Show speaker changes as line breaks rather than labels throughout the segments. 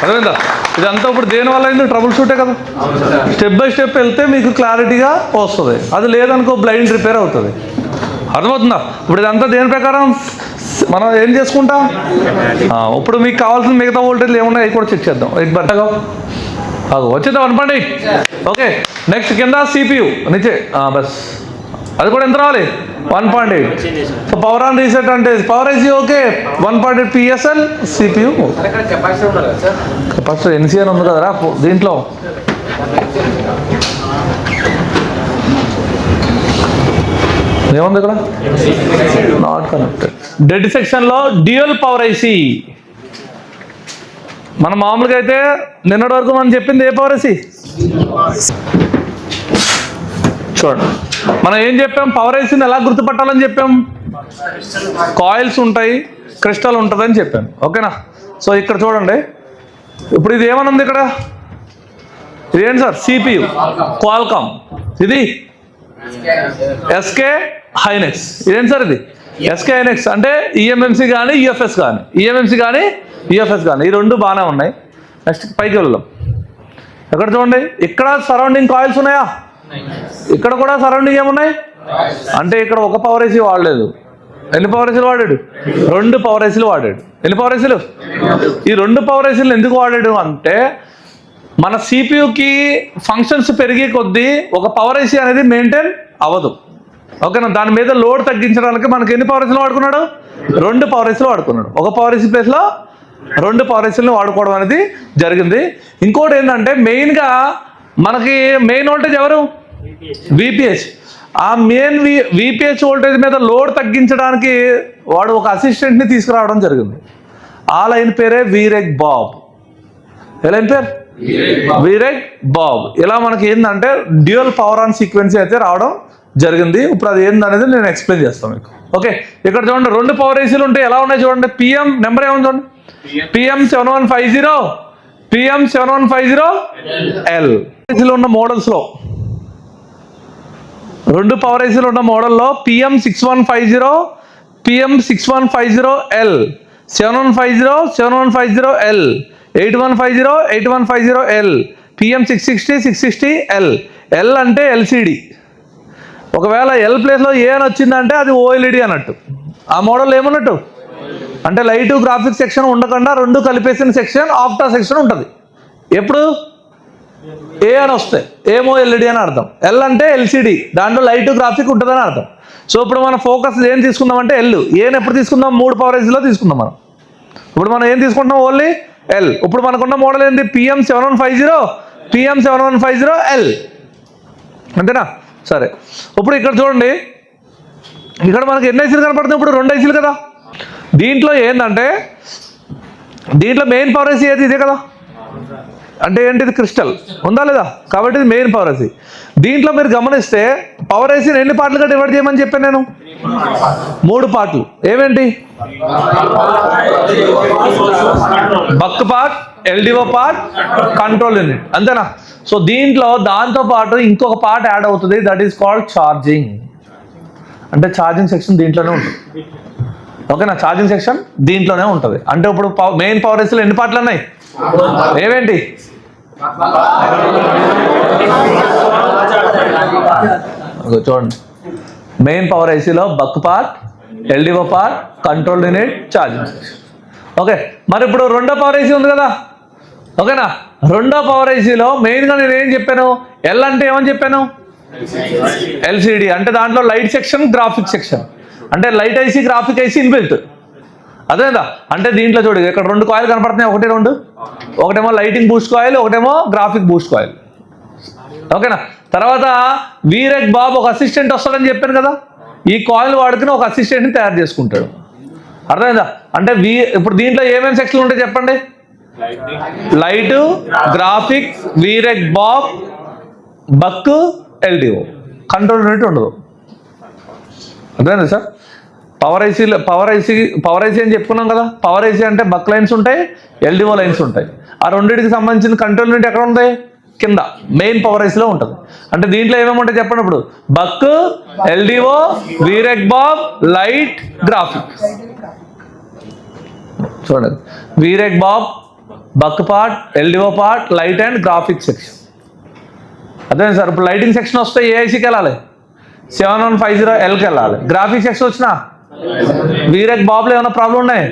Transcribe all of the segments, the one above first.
అదేందా ఇదంతా ఇప్పుడు దేనివల్ల అయింది? ట్రబుల్ షూటే కదా. స్టెప్ బై స్టెప్ వెళ్తే మీకు క్లారిటీగా వస్తుంది. అది లేదనుకో బ్లైండ్ రిపేర్ అవుతుంది. అర్థమవుతుందా? ఇప్పుడు ఇదంతా దేని ప్రకారం మనం ఏం చేసుకుంటాం? ఇప్పుడు మీకు కావాల్సిన మిగతా వోల్టేజ్లు ఏమున్నాయి అవి కూడా చెక్ చేద్దాం. బట్టగా వచ్చేద్దాం 1.8. ఓకే, నెక్స్ట్ కింద CPU నిచ్చే బస్ అది కూడా ఎంత రావాలి? 1.8. సో పవర్ ఆన్ రీసెట్ అంటే power IC okay 1.8 PSL CPU. Capacitor NCR ఉంది కదరా దీంట్లో. ఏముంది ఇక్కడ? Not connected. డెడ్ సెక్షన్లో డ్యూయల్ పవర్ ఐసీ. మనం మామూలుగా అయితే నిన్నటి వరకు మనం చెప్పింది ఏ పవర్ ఐసీ చూడండి. మనం ఏం చెప్పాం? పవర్ ఐసీని ఎలా గుర్తుపట్టాలని చెప్పాం? కాయిల్స్ ఉంటాయి, క్రిస్టల్ ఉంటుంది అని చెప్పాను. ఓకేనా? సో ఇక్కడ చూడండి, ఇప్పుడు ఇది ఏమనుంది ఇక్కడ? ఇదేంటి సార్? CPU Qualcomm. ఇది SK హైనెక్స్. ఇదేంటి సార్? ఇది SK హైనెక్స్. అంటే EMMC కానీ UFS కానీ, EMMC కానీ UFS కానీ ఈ రెండు బాగానే ఉన్నాయి. నెక్స్ట్ పైకి వెళ్దాం. ఎక్కడ చూడండి, ఇక్కడ సరౌండింగ్ కాయిల్స్ ఉన్నాయా? ఇక్కడ కూడా సరౌండింగ్ ఏమున్నాయి? అంటే ఇక్కడ ఒక పవర్ ఐసీ వాడలేదు. ఎన్ని పవర్ ఐసీలు వాడాడు? 2 పవర్ ఐసీలు వాడాడు. ఎన్ని పవర్ ఐసీలు? ఈ 2 పవర్ ఐసీలు ఎందుకు వాడాడు అంటే మన CPUకి ఫంక్షన్స్ పెరిగే కొద్దీ ఒక పవర్ ఐసీ అనేది మెయింటైన్ అవ్వదు. ఓకేనా? దాని మీద లోడ్ తగ్గించడానికి మనకి ఎన్ని పవర్ ఐసీలు వాడుకున్నాడు? 2 పవర్ ఐసీలు వాడుకున్నాడు. ఒక పవర్ ఐసీ ప్లేస్లో 2 పవర్ ఐసీలను వాడుకోవడం అనేది జరిగింది. ఇంకోటి ఏంటంటే మెయిన్గా మనకి మెయిన్ వోల్టేజ్ ఎవరు? VPH. ఆ మెయిన్ VPH వోల్టేజ్ మీద లోడ్ తగ్గించడానికి వాడు ఒక అసిస్టెంట్ని తీసుకురావడం జరిగింది. ఆ లైన్ పేరే వీరెక్ బాబ్. ఏ లైన్ పేరు? వీరెక్ బాబ్. ఇలా మనకి ఏంటంటే డ్యూయల్ పవర్ ఆన్ సీక్వెన్సీ అయితే రావడం జరిగింది. ఇప్పుడు అది ఏందనేది నేను ఎక్స్ప్లెయిన్ చేస్తాను మీకు. ఓకే, ఇక్కడ చూడండి 2 పవర్ ఐసీలు ఉంటాయి. ఎలా ఉన్నాయి చూడండి. PM నెంబర్ ఏముంది చూడండి, PM7150, PM7150L. ఉన్న మోడల్స్లో 2 పవర్ ఐసీలు ఉన్న మోడల్లో PM6150, PM6150L, 7150, 7150L, 8150, 8150L, PM660, 660L. L అంటే LCD. ఒకవేళ L ప్లేస్లో ఏ అని వచ్చిందంటే అది OLED అన్నట్టు. ఆ మోడల్ ఏమన్నట్టు అంటే లైట్ గ్రాఫిక్స్ సెక్షన్ ఉండకుండా 2 కలిపేసిన సెక్షన్ ఆక్టా సెక్షన్ ఉంటుంది. ఎప్పుడు ఏ అని వస్తే ఏమో LED అని అర్థం. L అంటే LCD, దాంట్లో లైట్ గ్రాఫిక్ ఉంటుందని అర్థం. సో ఇప్పుడు మన ఫోకస్ ఏం తీసుకుందామంటే L. ఏని ఎప్పుడు తీసుకుందాం? 3 పవర్ ఐసీలో తీసుకుందాం మనం. ఇప్పుడు మనం ఏం తీసుకుంటాం? Only L. ఇప్పుడు మనకున్న మోడల్ ఏంటి? PM7150, PM7150L. అంతేనా? సరే, ఇప్పుడు ఇక్కడ చూడండి, ఇక్కడ మనకి ఎన్ని ఐసీలు కనపడుతుంది? ఇప్పుడు 2 ఐసీలు కదా. దీంట్లో ఏంటంటే దీంట్లో మెయిన్ పవర్ ఐసీ ఏది? ఇదే కదా. అంటే ఏంటిది? క్రిస్టల్ ఉందా లేదా? కాబట్టి ఇది మెయిన్ పవర్ ఐసీ. దీంట్లో మీరు గమనిస్తే పవర్ ఐసీని ఎన్ని పార్ట్లుగా డివైడ్ చేయమని చెప్పాను నేను? 3 పార్ట్లు. ఏమేంటి? Buck part, LDO part, control unit. అంతేనా? సో దీంట్లో దాంతోపాటు ఇంకొక పార్ట్ యాడ్ అవుతుంది. That is called charging. అంటే ఛార్జింగ్ సెక్షన్ దీంట్లోనే ఉంటుంది. ఓకేనా? ఛార్జింగ్ సెక్షన్ దీంట్లోనే ఉంటుంది. అంటే ఇప్పుడు మెయిన్ పవర్ ఐసీలో ఎన్ని పార్ట్లు ఉన్నాయి? ఏమేంటి? చూడండి, మెయిన్ పవర్ ఐసీలో buck part, LDO part, control unit, charging section. Okay, మరి ఇప్పుడు 2వ పవర్ ఐసీ ఉంది కదా. ఓకేనా? 2వ పవర్ ఐసీలో మెయిన్గా నేను ఏం చెప్పాను? L అంటే ఏమని చెప్పాను? LCD. అంటే దాంట్లో లైట్ సెక్షన్, గ్రాఫిక్ సెక్షన్. అంటే light IC, graphic IC inbuilt. అదేదా? అంటే దీంట్లో చూడు, ఇక్కడ 2 కాయిల్ కనపడుతున్నాయి. 1, 2. ఒకటేమో లైటింగ్ బూస్ట్ కాయిల్, ఒకటేమో గ్రాఫిక్ బూస్ట్ కాయిల్. ఓకేనా? తర్వాత వీరెక్ బాబ్ ఒక అసిస్టెంట్ వస్తాడని చెప్పాను కదా. ఈ కాయిల్ వాడుకుని ఒక అసిస్టెంట్ని తయారు చేసుకుంటాడు. అర్థమైందా? అంటే ఇప్పుడు దీంట్లో ఏమేమి సెక్షన్లు ఉంటాయి చెప్పండి? లైట్, గ్రాఫిక్, వీరెక్ బాబ్, బక్, LDO. కంట్రోల్ యూనిట్ ఉండదు. అర్థమైందా సార్? పవర్ ఐసీ అని చెప్పుకున్నాం కదా. పవర్ ఐసీ అంటే బక్ లైన్స్ ఉంటాయి, LDO లైన్స్ ఉంటాయి. ఆ రెండింటికి సంబంధించిన కంట్రోల్ యూనిట్ ఎక్కడ ఉంది? కింద మెయిన్ పవర్ ఐసీలో ఉంటుంది. అంటే దీంట్లో ఏమేమి ఉంటాయి చెప్పండి ఇప్పుడు? బక్, ఎల్డిఓ, వీరెక్ బాబ్, లైట్, గ్రాఫిక్. చూడండి, వీరెక్ బాబ్, buck part, LDO part, light and graphic section. అదే సార్, ఇప్పుడు లైటింగ్ సెక్షన్ వస్తే ఏ ఐసీకి వెళ్ళాలి? 7150Lకి వెళ్ళాలి. గ్రాఫిక్ సెక్షన్ వచ్చినా వీరెక్ బాబ్లో ఏమైనా ప్రాబ్లం ఉన్నాయి,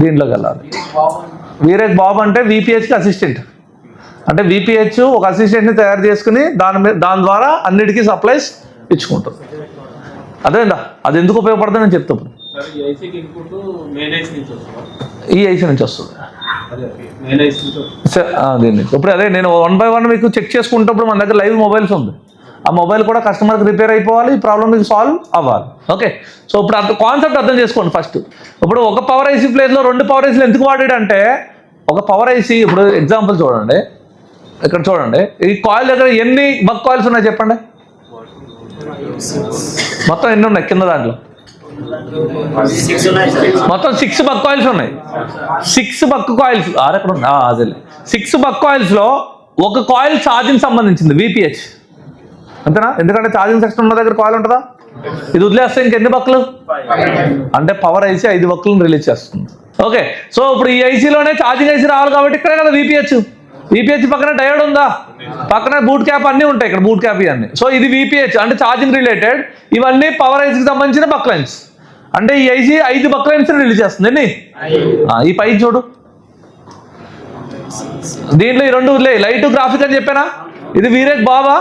దీంట్లోకి వెళ్ళాలి. వీరెక్ బాబ్ అంటే విపిహెచ్కి అసిస్టెంట్. అంటే విపిహెచ్ ఒక అసిస్టెంట్ని తయారు చేసుకుని దాని ద్వారా అన్నిటికీ సప్లైస్ ఇచ్చుకుంటుంది. అదేందా, అది ఎందుకు ఉపయోగపడుతుంది నేను చెప్తాను. ఈ ఐసీ నుంచి వస్తుంది దీన్ని. ఇప్పుడు అదే నేను 1 by 1 మీకు చెక్ చేసుకుంటప్పుడు మన దగ్గర లైవ్ మొబైల్స్ ఉంది. ఆ మొబైల్ కూడా కస్టమర్కి రిపేర్ అయిపోవాలి, ఈ ప్రాబ్లమ్ మీకు సాల్వ్ అవ్వాలి. ఓకే, సో ఇప్పుడు కాన్సెప్ట్ అర్థం చేసుకోండి ఫస్ట్. ఇప్పుడు ఒక పవర్ ఐసీ ప్లేస్లో 2 పవర్ ఐసీలు ఎందుకు వాడాడంటే, ఒక పవర్ ఐసీ ఇప్పుడు ఎగ్జాంపుల్ చూడండి, ఇక్కడ చూడండి, ఈ కాయిల్ దగ్గర ఎన్ని బక్ కాయిల్స్ ఉన్నాయి చెప్పండి? మొత్తం ఎన్ని ఉన్నాయి కింద దాంట్లో? మొత్తం 6 బక్ కాయిల్స్ ఉన్నాయి. 6 బక్ కాయిల్స్ ఎక్కడ ఉంది? అదే 6 బక్ కాయిల్స్లో ఒక కాయిల్ ఛార్జింగ్ సంబంధించింది విపిహెచ్, అంతేనా? ఎందుకంటే ఛార్జింగ్ సెక్షన్ ఉన్న దగ్గర కాయిల్ ఉంటుందా? ఇది వదిలేస్తే ఇంకెన్ని బక్కులు అంటే పవర్ ఐసీ 5 బక్కులను రిలీజ్ చేస్తుంది. ఓకే, సో ఇప్పుడు ఈ ఐసీలోనే ఛార్జింగ్ ఐసీ రావాలి కాబట్టి ఇక్కడే కదా విపిహెచ్. విపిహెచ్ పక్కన డయోడ్ ఉందా, పక్కన బూట్ క్యాప్ అన్నీ ఉంటాయి, ఇక్కడ బూట్ క్యాప్ ఇవన్నీ. సో ఇది విపిహెచ్ అంటే ఛార్జింగ్ రిలేటెడ్, ఇవన్నీ పవర్ ఐసీకి సంబంధించిన బక్ లైన్స్. అంటే ఈ ఐసీ 5 బక్ లైన్స్ రిలీజ్ చేస్తుంది. ఈ పై చూడు, దీంట్లో ఈ 2 వదిలే, లైట్ గ్రాఫిక్ అని చెప్పానా? ఇది వీరెక్ బాబా,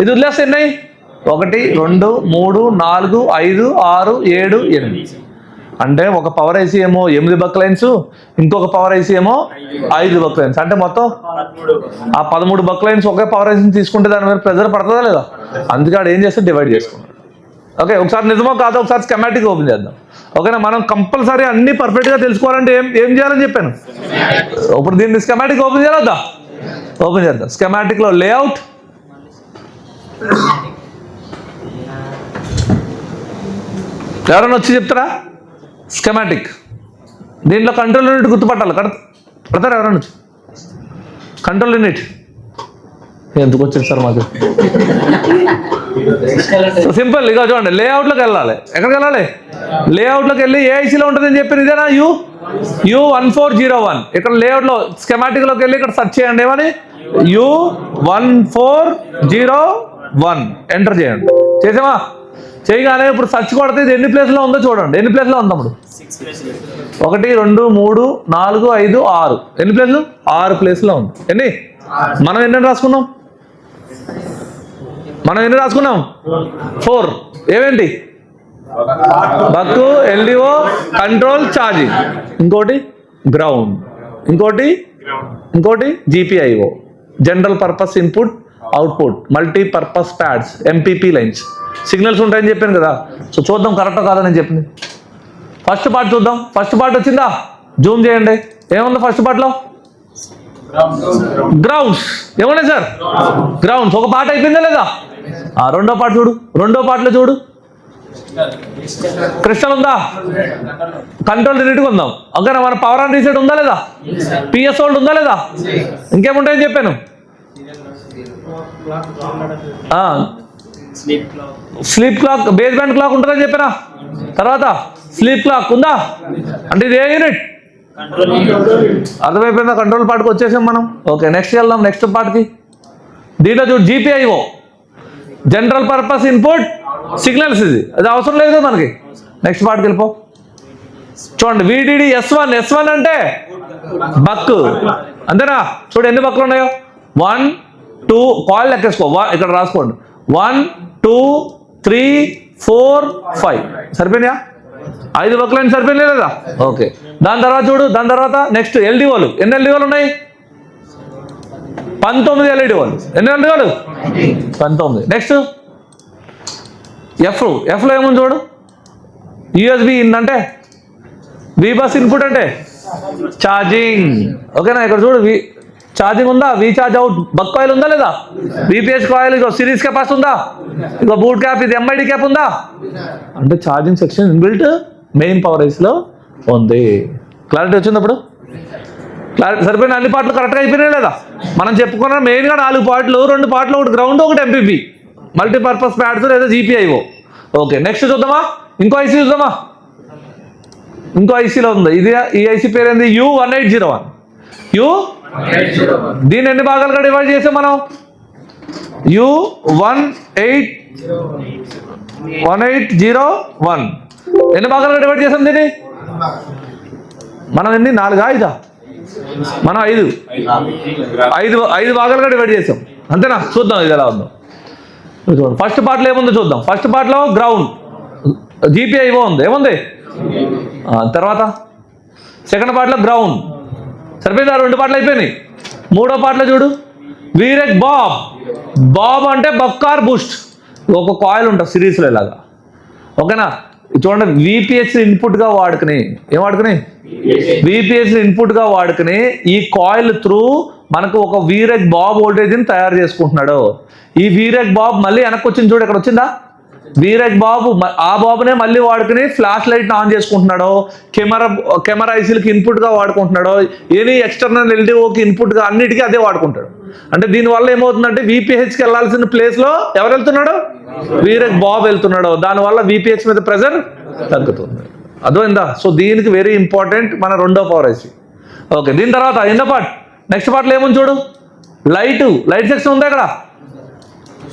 ఇది వదిలేస్తే ఎన్ని? 1 2 3 4 5 6 7 8. అంటే ఒక పవర్ ఐసీ ఏమో 8 బక్ లైన్స్, ఇంకొక పవర్ ఐసీ ఏమో 5 బక్ లైన్స్. అంటే మొత్తం ఆ 13 బక్ లైన్స్ ఒకే పవర్ ఐసీని తీసుకుంటే దాని మీద ప్రెజర్ పడుతుందా లేదా? అందుకే ఆడు ఏం చేస్తే డివైడ్ చేసుకున్నాడు. ఓకే, ఒకసారి నిజమో కాదో ఒకసారి స్కెమాటిక్ ఓపెన్ చేద్దాం. ఓకేనా? మనం కంపల్సరీ అన్ని పర్ఫెక్ట్గా తెలుసుకోవాలంటే ఏం చేయాలని చెప్పాను. ఇప్పుడు దీన్ని స్కెమాటిక్ ఓపెన్ చేయాలొద్దా? ఓపెన్ చేద్దాం. స్కెమాటిక్లో లేఅవుట్, ఎవరైనా వచ్చి చెప్తారా? స్కెమాటిక్, దీంట్లో కంట్రోల్ యూనిట్ గుర్తుపట్టాలి. కడతారా ఎవరైనా వచ్చి? కంట్రోల్ యూనిట్ ఎందుకు వచ్చింది సార్ మాకు? సింపుల్, ఇక చూడండి, లేఅవుట్లోకి వెళ్ళాలి. ఎక్కడికి వెళ్ళాలి? లేఅవుట్లోకి వెళ్ళి ఏ ఐసీలో ఉంటుందని చెప్పాను, ఇదేనా? U1401. ఇక్కడ లేఅవుట్లో స్కెమాటిక్లోకి వెళ్ళి ఇక్కడ సెర్చ్ చేయండి. ఏమని? U1401 ఎంటర్ చేయండి. చేసామా? చేయగానే ఇప్పుడు సెర్చ్ కొడితే ఇది ఎన్ని ప్లేస్లో ఉందో చూడండి. ఎన్ని ప్లేస్లో ఉంది అప్పుడు? 1 2 3 4 5 6. ఎన్ని ప్లేస్లు? 6 ప్లేస్లో ఉంది. ఎన్ని? మనం ఎన్ని రాసుకున్నాం? 4. ఏమేంటి? బక్, ఎల్డిఓ, కంట్రోల్, ఛార్జింగ్, ఇంకోటి గ్రౌండ్, ఇంకోటి GPIO, general purpose input output, multipurpose pads, MPP lines, signals ఉంటాయని చెప్పాను కదా. సో చూద్దాం కరెక్టో కాదని చెప్పింది. ఫస్ట్ పార్ట్ చూద్దాం. ఫస్ట్ పార్ట్ వచ్చిందా? జూమ్ చేయండి. ఏముంది ఫస్ట్ పార్ట్లో? గ్రౌండ్స్. ఏమున్నాయి సార్? గ్రౌండ్స్. ఒక పార్ట్ అయిపోయిందా లేదా? రెండో పార్ట్ చూడు. రెండో పార్ట్లో చూడు, క్రిస్టల్ ఉందా? కంట్రోల్ యూనిట్గా ఉందాం. ఓకేనా? మన పవర్ ఆన్ రీసెట్ ఉందా లేదా? PS హోల్డ్ ఉందా లేదా? ఇంకేముంటాయని చెప్పాను. Sleep clock, base band clock ఉంటుందని చెప్పారా? తర్వాత స్లీప్ క్లాక్ ఉందా? అంటే ఇది ఏ యూనిట్? అర్థమైపోయిందా? కంట్రోల్ పార్ట్కి వచ్చేసాం మనం. ఓకే, నెక్స్ట్ వెళ్దాం. నెక్స్ట్ పార్ట్కి. దీంట్లో చూడు, GPIO, general purpose input signals. అది అవసరం లేదు మనకి. నెక్స్ట్ పార్ట్కి వెళ్ళిపో. చూడండి, VDD S1 అంటే బక్, అంతేనా? చూడు ఎన్ని బక్కులు ఉన్నాయో. 1 2 కాల్ లెక్కేసుకో, ఇక్కడ రాసుకోండి. 1 2 3 4 5. సరిపోయినాయా? 5 బక్కులైన సరిపోయినాయి లేదా? ఓకే, దాని తర్వాత చూడు. దాని తర్వాత నెక్స్ట్ LDOలు. ఎన్ని LDOలు ఉన్నాయి? 19 LDOలు. ఎన్ని LDOలు? 19. నెక్స్ట్ Fలో ఏముంది చూడు. USB ఇన్ అంటే VBus ఇన్పుట్ అంటే ఛార్జింగ్. ఓకేనా? ఇక్కడ చూడు, ఛార్జింగ్ ఉందా? Charge out. బక్ కాయిల్ ఉందా లేదా? VPH coil. ఇగో సిరీస్ కెపాసిటీ ఉందా? ఇగో బూట్ క్యాప్. ఇది MID క్యాప్ ఉందా? అంటే charging section inbuilt main power ఐసీలో ఉంది. క్లారిటీ వచ్చింది? అప్పుడు క్లారిటీ సరిపోయిన అన్ని పార్ట్లు కరెక్ట్గా అయిపోయినాయి లేదా? మనం చెప్పుకున్న మెయిన్గా 4 పార్ట్లు, 2 పార్ట్లు, ఒకటి గ్రౌండ్, ఒకటి ఎంపీపీ, మల్టీపర్పస్ ప్యాడ్స్ లేదా జీపీఐఓ. ఓకే, నెక్స్ట్ చూద్దామా, ఇంకో ఐసీ చూద్దామా. ఇంకో ఐసీలో ఉంది, ఇది ఈ ఐసీ పేరు ఏంది, U1801. దీన్ని ఎన్ని భాగాలుగా డివైడ్ చేసాం మనం, U1801 ఎన్ని భాగాలుగా డివైడ్ చేసాం దీన్ని మనం, ఎన్ని 4 5 మనం 5 భాగాలుగా డివైడ్ చేసాం, అంతేనా. చూద్దాం ఇది ఎలా ఉందో. ఫస్ట్ పార్ట్లో ఏముందో చూద్దాం. ఫస్ట్ పార్ట్లో గ్రౌండ్ జీపీఐఓ ఉంది, ఏముంది. తర్వాత సెకండ్ పార్ట్లో గ్రౌండ్, సరిపోయింది. 2 పార్ట్లు అయిపోయినాయి. 3వ పార్ట్లో చూడు, వీరెక్ బాబ్ అంటే బక్కార్ బూస్ట్, ఒక కాయిల్ ఉంటుంది సిరీస్లో ఇలాగా, ఓకేనా. చూడండి, విపిహెచ్ ఇన్పుట్గా వాడుకుని, ఏం వాడుకుని, విపిహెచ్ ఇన్పుట్గా వాడుకుని ఈ కాయిల్ త్రూ మనకు ఒక వీరెక్ బాబ్ వోల్టేజ్ని తయారు చేసుకుంటున్నాడు. ఈ వీరెక్ బాబ్ మళ్ళీ వెనక్కి వచ్చింది చూడు, ఇక్కడ వచ్చిందా వీరెక్ బాబు, ఆ బాబునే మళ్ళీ వాడుకుని ఫ్లాష్ లైట్ని ఆన్ చేసుకుంటున్నాడు, కెమెరా ఐసీలకి ఇన్పుట్గా వాడుకుంటున్నాడు, ఎనీ ఎక్స్టర్నల్ ఎల్డిఓకి ఇన్పుట్గా, అన్నిటికీ అదే వాడుకుంటాడు. అంటే దీనివల్ల ఏమవుతుందంటే విపిహెచ్కి వెళ్ళాల్సిన ప్లేస్లో ఎవరు వెళ్తున్నాడు, వీరెక్ బాబ్ వెళ్తున్నాడు. దానివల్ల విపిహెచ్ మీద ప్రెజర్ తగ్గుతుంది, అర్థమైందా. సో దీనికి వెరీ ఇంపార్టెంట్ మన 2వ పవర్ ఐసీ. ఓకే, దీని తర్వాత ఎన్నో పార్ట్, నెక్స్ట్ పార్ట్లో ఏముంది చూడు, లైట్ సెక్షన్ ఉంది అక్కడ.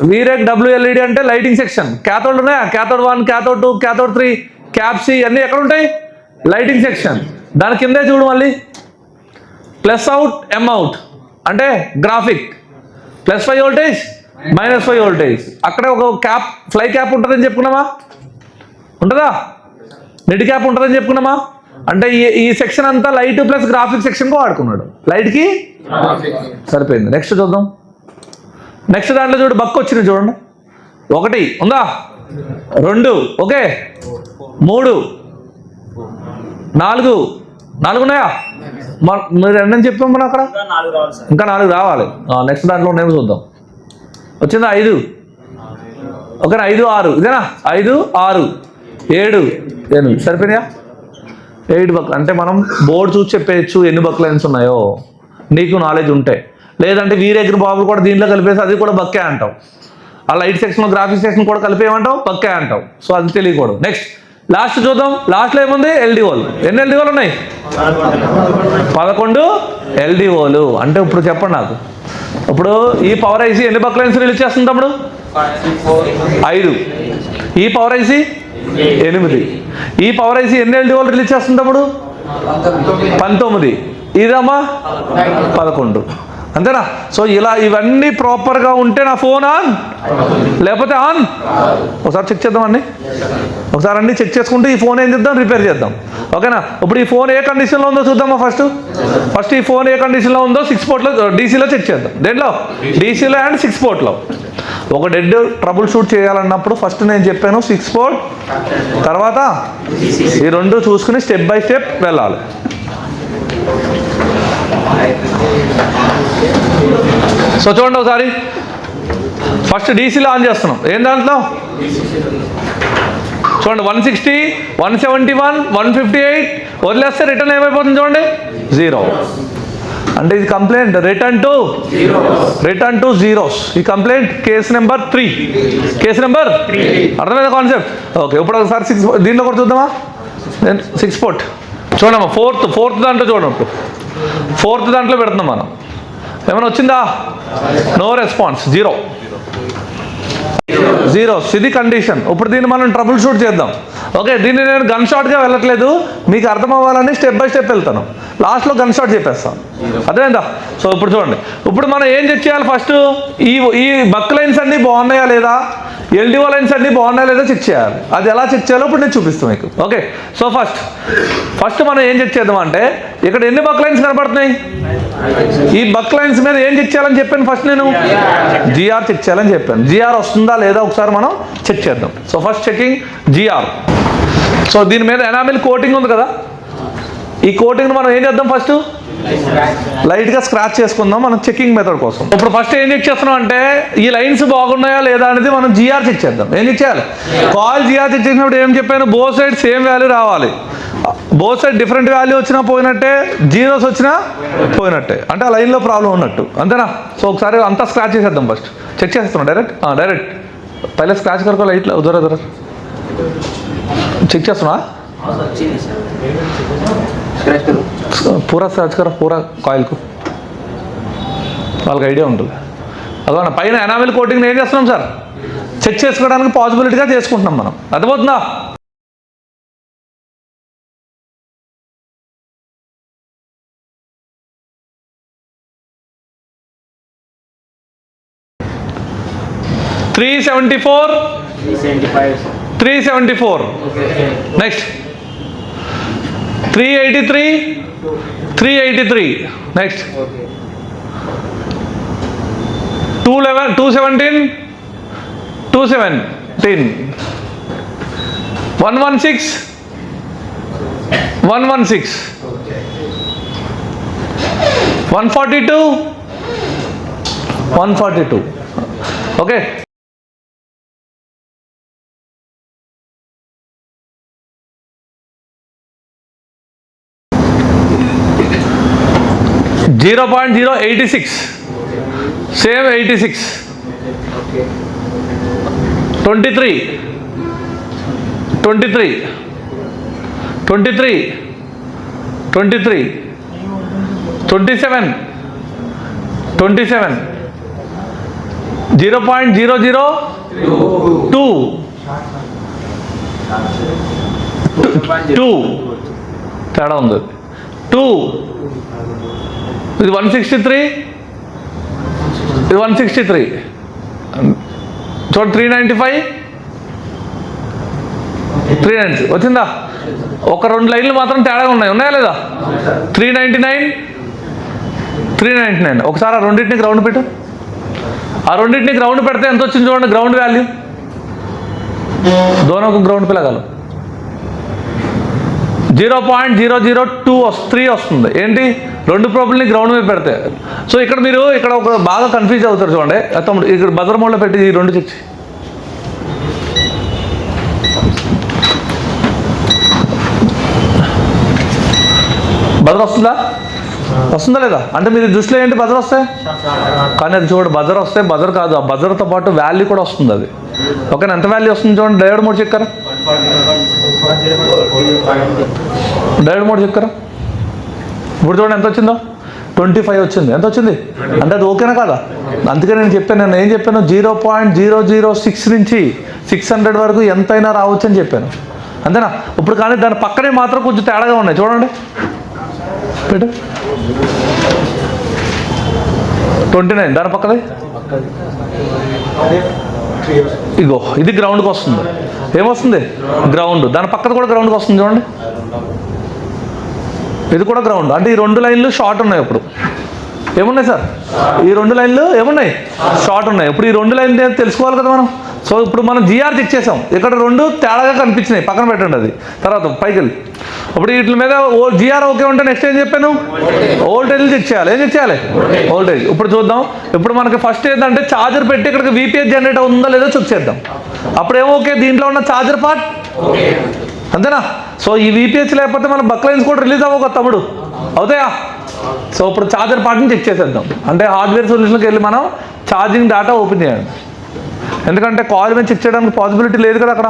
వీరెక్ WLED అంటే లైటింగ్ సెక్షన్. క్యాథోడ్ ఉన్నాయా, క్యాథోడ్ 1, క్యాథోడ్ 2, క్యాథోడ్ 3, క్యాప్సీ అన్నీ ఎక్కడ ఉంటాయి, లైటింగ్ సెక్షన్. దాని కిందే చూడు మళ్ళీ ప్లస్ అవుట్ ఎం అవుట్ అంటే గ్రాఫిక్, +5 వోల్టేజ్, -5 వోల్టేజ్. అక్కడే ఒక క్యాప్, ఫ్లై క్యాప్ ఉంటుందని చెప్పుకున్నామా, ఉంటుందా, నెట్ క్యాప్ ఉంటుందని చెప్పుకున్నామా. అంటే ఈ సెక్షన్ అంతా లైట్ ప్లస్ గ్రాఫిక్ సెక్షన్గా వాడుకున్నాడు, లైట్కి సరిపోయింది. నెక్స్ట్ చూద్దాం. నెక్స్ట్ దాంట్లో చూడు, బక్ వచ్చింది చూడండి, 1 ఉందా, 2, ఓకే, 3, 4 ఉన్నాయా, మీరు ఎన్నని చెప్పాం మనం అక్కడ, ఇంకా 4 రావాలి. నెక్స్ట్ దాంట్లో నేను చూద్దాం, వచ్చిందా 5, ఓకేనా, 5 6 ఇదేనా, 5 6 7 8 సరిపోయినాయా. 8 బక్ అంటే మనం బోర్డు చూసి చెప్పేయచ్చు ఎన్ని బక్ లైన్స్ ఉన్నాయో, నీకు నాలెడ్జ్ ఉంటే. లేదంటే వీరెక్ బాబులు కూడా దీంట్లో కలిపేసి అది కూడా బక్కే అంటావు. ఆ లైట్ సెక్షన్, గ్రాఫిక్ సెక్షన్ కూడా కలిపేయమంటావు, బక్కే అంటావు. సో అది తెలియకూడదు. నెక్స్ట్ లాస్ట్ చూద్దాం. లాస్ట్లో ఏముంది, ఎల్డిఓలు. ఎన్ని ఎల్డిఓలు ఉన్నాయి, 11 ఎల్డిఓలు. అంటే ఇప్పుడు చెప్పండి నాకు, ఇప్పుడు ఈ పవర్ ఐసీ ఎన్ని బక్ లైన్స్ రిలీజ్ చేస్తుంది తమ్ముడు, 5. ఈ పవర్ ఐసీ 8. ఈ పవర్ ఐసీ ఎన్ని ఎల్డిఓలు రిలీజ్ చేస్తుంది తమ్ముడు, 19. ఇదమ్మా 11, అంతేనా. సో ఇలా ఇవన్నీ ప్రాపర్గా ఉంటే నా ఫోన్ ఆన్, లేకపోతే ఆన్. ఒకసారి చెక్ చేద్దాం అండి, ఒకసారి అన్ని చెక్ చేసుకుంటే ఈ ఫోన్ ఏం చేద్దాం, రిపేర్ చేద్దాం, ఓకేనా. ఇప్పుడు ఈ ఫోన్ ఏ కండిషన్లో ఉందో చూద్దామా. ఫస్ట్ ఈ ఫోన్ ఏ కండిషన్లో ఉందో 6 పోర్ట్లో డీసీలో చెక్ చేద్దాం. దేంట్లో, డీసీలో అండ్ 6 పోర్ట్లో. ఒక డెడ్ ట్రబుల్ షూట్ చేయాలన్నప్పుడు ఫస్ట్ నేను చెప్పాను 6 పోర్ట్, తర్వాత ఈ 2 చూసుకుని స్టెప్ బై స్టెప్ వెళ్ళాలి. సో చూడండి ఒకసారి, ఫస్ట్ డీసీలో ఆన్ చేస్తున్నాం. ఏం దాంట్లో చూడండి, 160, 171, 158 వదిలేస్తే రిటర్న్ ఏమైపోతుంది చూడండి, 0. అంటే ఇది కంప్లైంట్ రిటర్న్ టు జీరోస్. ఈ కంప్లైంట్ కేసు నెంబర్ 3. అర్థమైందా కాన్సెప్ట్. ఓకే, ఇప్పుడు ఒకసారి 6 దీంట్లో కూడా చూద్దామా. 6 పోర్ట్ చూడమ్మా. ఫోర్త్ దాంట్లో చూడండి. ఇప్పుడు 4th దాంట్లో పెడుతున్నాం మనం. ఏమైనా వచ్చిందా, నో రెస్పాన్స్, 0. ఇది కండిషన్. ఇప్పుడు దీన్ని మనం ట్రబుల్ షూట్ చేద్దాం. ఓకే, దీన్ని నేను గన్ షాట్గా వెళ్ళట్లేదు, మీకు అర్థం అవ్వాలని స్టెప్ బై స్టెప్ వెళ్తాను. లాస్ట్లో గన్ షాట్ చెప్పేస్తాను, అర్థమైందా. సో ఇప్పుడు చూడండి, ఇప్పుడు మనం ఏం చెక్ చేయాలి, ఫస్ట్ ఈ బక్ లైన్స్ అన్నీ బాగున్నాయా లేదా, ఎల్డిఓ లైన్స్ అన్నీ బాగున్నాయా లేదా చెక్ చేయాలి. అది ఎలా చెక్ చేయాలో ఇప్పుడు నేను చూపిస్తాను మీకు. ఓకే, సో ఫస్ట్ మనం ఏం చెక్ చేద్దాం అంటే, ఇక్కడ ఎన్ని బక్ లైన్స్ కనపడుతున్నాయి, ఈ బక్ లైన్స్ మీద ఏం చెక్ చేయాలని చెప్పాను ఫస్ట్, నేను జిఆర్ చెక్ చేయాలని చెప్పాను. జిఆర్ వస్తుందా లేదా ఒకసారి మనం చెక్ చేద్దాం. So first checking GR. So దీని మీద ఎనామిల్ కోటింగ్ ఉంది కదా, ఈ కోటింగ్ని మనం ఏం చేద్దాం, ఫస్ట్ లైట్గా స్క్రాచ్ చేసుకుందాం మనం చెకింగ్ మెథడ్ కోసం. ఇప్పుడు ఫస్ట్ ఏం చెక్ చేస్తున్నాం అంటే, ఈ లైన్స్ బాగున్నాయా లేదా అనేది మనం జిఆర్ చెక్ చేద్దాం. ఏం చెక్ చేయాలి, కాయిల్ జిఆర్ చెక్ చేసినప్పుడు ఏం చెప్పాను, బోత్ సైడ్ సేమ్ వాల్యూ రావాలి. బోత్ సైడ్ డిఫరెంట్ వాల్యూ వచ్చినా పోయినట్టే, జీరోస్ వచ్చినా పోయినట్టే, అంటే ఆ లైన్లో ప్రాబ్లం ఉన్నట్టు, అంతేనా? సో ఒకసారి అంతా స్క్రాచ్ చేసేద్దాం, ఫస్ట్ చెక్ చేస్తున్నాం డైరెక్ట్ పहले स्क्रैच करको लाइट उधर చెక్ చేస్తున్నా, పూరా స్క్రాచ్ కరా పూరా కాయిల్కు, వాళ్ళకి ఐడియా ఉంటుంది. అదొన పైన ఎనామిల్ కోటింగ్ ఏం చేస్తున్నాం సార్, చెక్ చేసుకోవడానికి పాసిబిలిటీగా చేసుకుంటున్నాం మనం, అర్థమవుతుందా? $374 నెక్స్ట్ 383 నెక్స్ట్ 217 116 142 ఓకే. $0.086 సేమ్ 86 23 27 0.002 తేడా ఉంది, 2 ఇది 163 ఇది 163 చూడ 390 వచ్చిందా? ఒక 2 లైన్లు మాత్రం తేడా ఉన్నాయా లేదా? 399 ఒకసారి ఆ రెండింటిని గ్రౌండ్ పెట్టు, ఆ రెండింటిని గ్రౌండ్ పెడితే ఎంత వచ్చింది చూడండి గ్రౌండ్ వాల్యూ, దోనోకు గ్రౌండ్ పిల్లగాలు 0.002 వస్తుంది. ఏంటి, 2 ప్రాబ్లమ్ని గ్రౌండ్ మీద పెడితే. సో ఇక్కడ మీరు ఒక బాగా కన్ఫ్యూజ్ అవుతారు చూడండి తమ్ముడు, ఇక్కడ బజర్ మోడ్లో పెట్టి ఈ 2 చెక్ బజర్ వస్తుందా లేదా? అంటే మీరు దృష్టిలో ఏంటి బజర్ వస్తాయి, కానీ అది చూడండి బజర్ వస్తే బజర్ కాదు, ఆ బజర్తో పాటు వాల్యూ కూడా వస్తుంది అది. ఓకేనా, ఎంత వాల్యూ వస్తుంది చూడండి, డయోడ్ మోడ్ చెక్కరా, డయోడ్ మోడ్ చెక్కరా. ఇప్పుడు చూడండి ఎంత వచ్చిందో, 25 వచ్చింది. ఎంత వచ్చింది అంటే అది ఓకేనా కాదా? అందుకే నేను ఏం చెప్పాను 0.006 నుంచి 600 వరకు ఎంతైనా రావచ్చు అని చెప్పాను, అంతేనా? ఇప్పుడు కానీ దాని పక్కనే మాత్రం కొంచెం తేడాగా ఉన్నాయి చూడండి, పెట్టు 29 దాని పక్కనే ఇగో ఇది గ్రౌండ్కి వస్తుంది, ఏమొస్తుంది గ్రౌండ్, దాని పక్కన కూడా గ్రౌండ్కి వస్తుంది చూడండి, ఇది కూడా గ్రౌండ్. అంటే ఈ 2 లైన్లు షార్ట్ ఉన్నాయి. ఇప్పుడు ఏమున్నాయి సార్, ఈ 2 లైన్లు ఏమున్నాయి షార్ట్ ఉన్నాయి. ఇప్పుడు ఈ 2 లైన్లు తెలుసుకోవాలి కదా మనం. సో ఇప్పుడు మనం జిఆర్ చెక్ చేసాం, ఇక్కడ 2 తేడాగా కనిపించినాయి, పక్కన పెట్టండి అది, తర్వాత పైకి వెళ్ళి ఇప్పుడు వీటి మీద జిఆర్ ఓకే ఉంటే నెక్స్ట్ ఏం చెప్పాను, వోల్టేజ్ చెక్ చేయాలి. ఏం చెక్ చేయాలి, వోల్టేజ్. ఇప్పుడు చూద్దాం, ఇప్పుడు మనకి ఫస్ట్ ఏంటంటే ఛార్జర్ పెట్టి ఇక్కడికి VPH జనరేట్ అవుతుందా లేదో చెక్ చేద్దాం. అప్పుడేమో ఓకే, దీంట్లో ఉన్న ఛార్జర్ పార్ట్ అంతేనా? సో ఈ VPH లేకపోతే మన బక్లైన్స్ కూడా రిలీజ్ అవ్వక తమ్ముడు, అవుతాయా? సో ఇప్పుడు ఛార్జర్ పార్ట్ని చెక్ చేసేద్దాం. అంటే హార్డ్వేర్ సొల్యూషన్కి వెళ్ళి మనం ఛార్జింగ్ డేటా ఓపెన్ చేయాలి, ఎందుకంటే కాయిల్ మీద చెక్ చేయడానికి పాసిబిలిటీ లేదు కదా అక్కడ,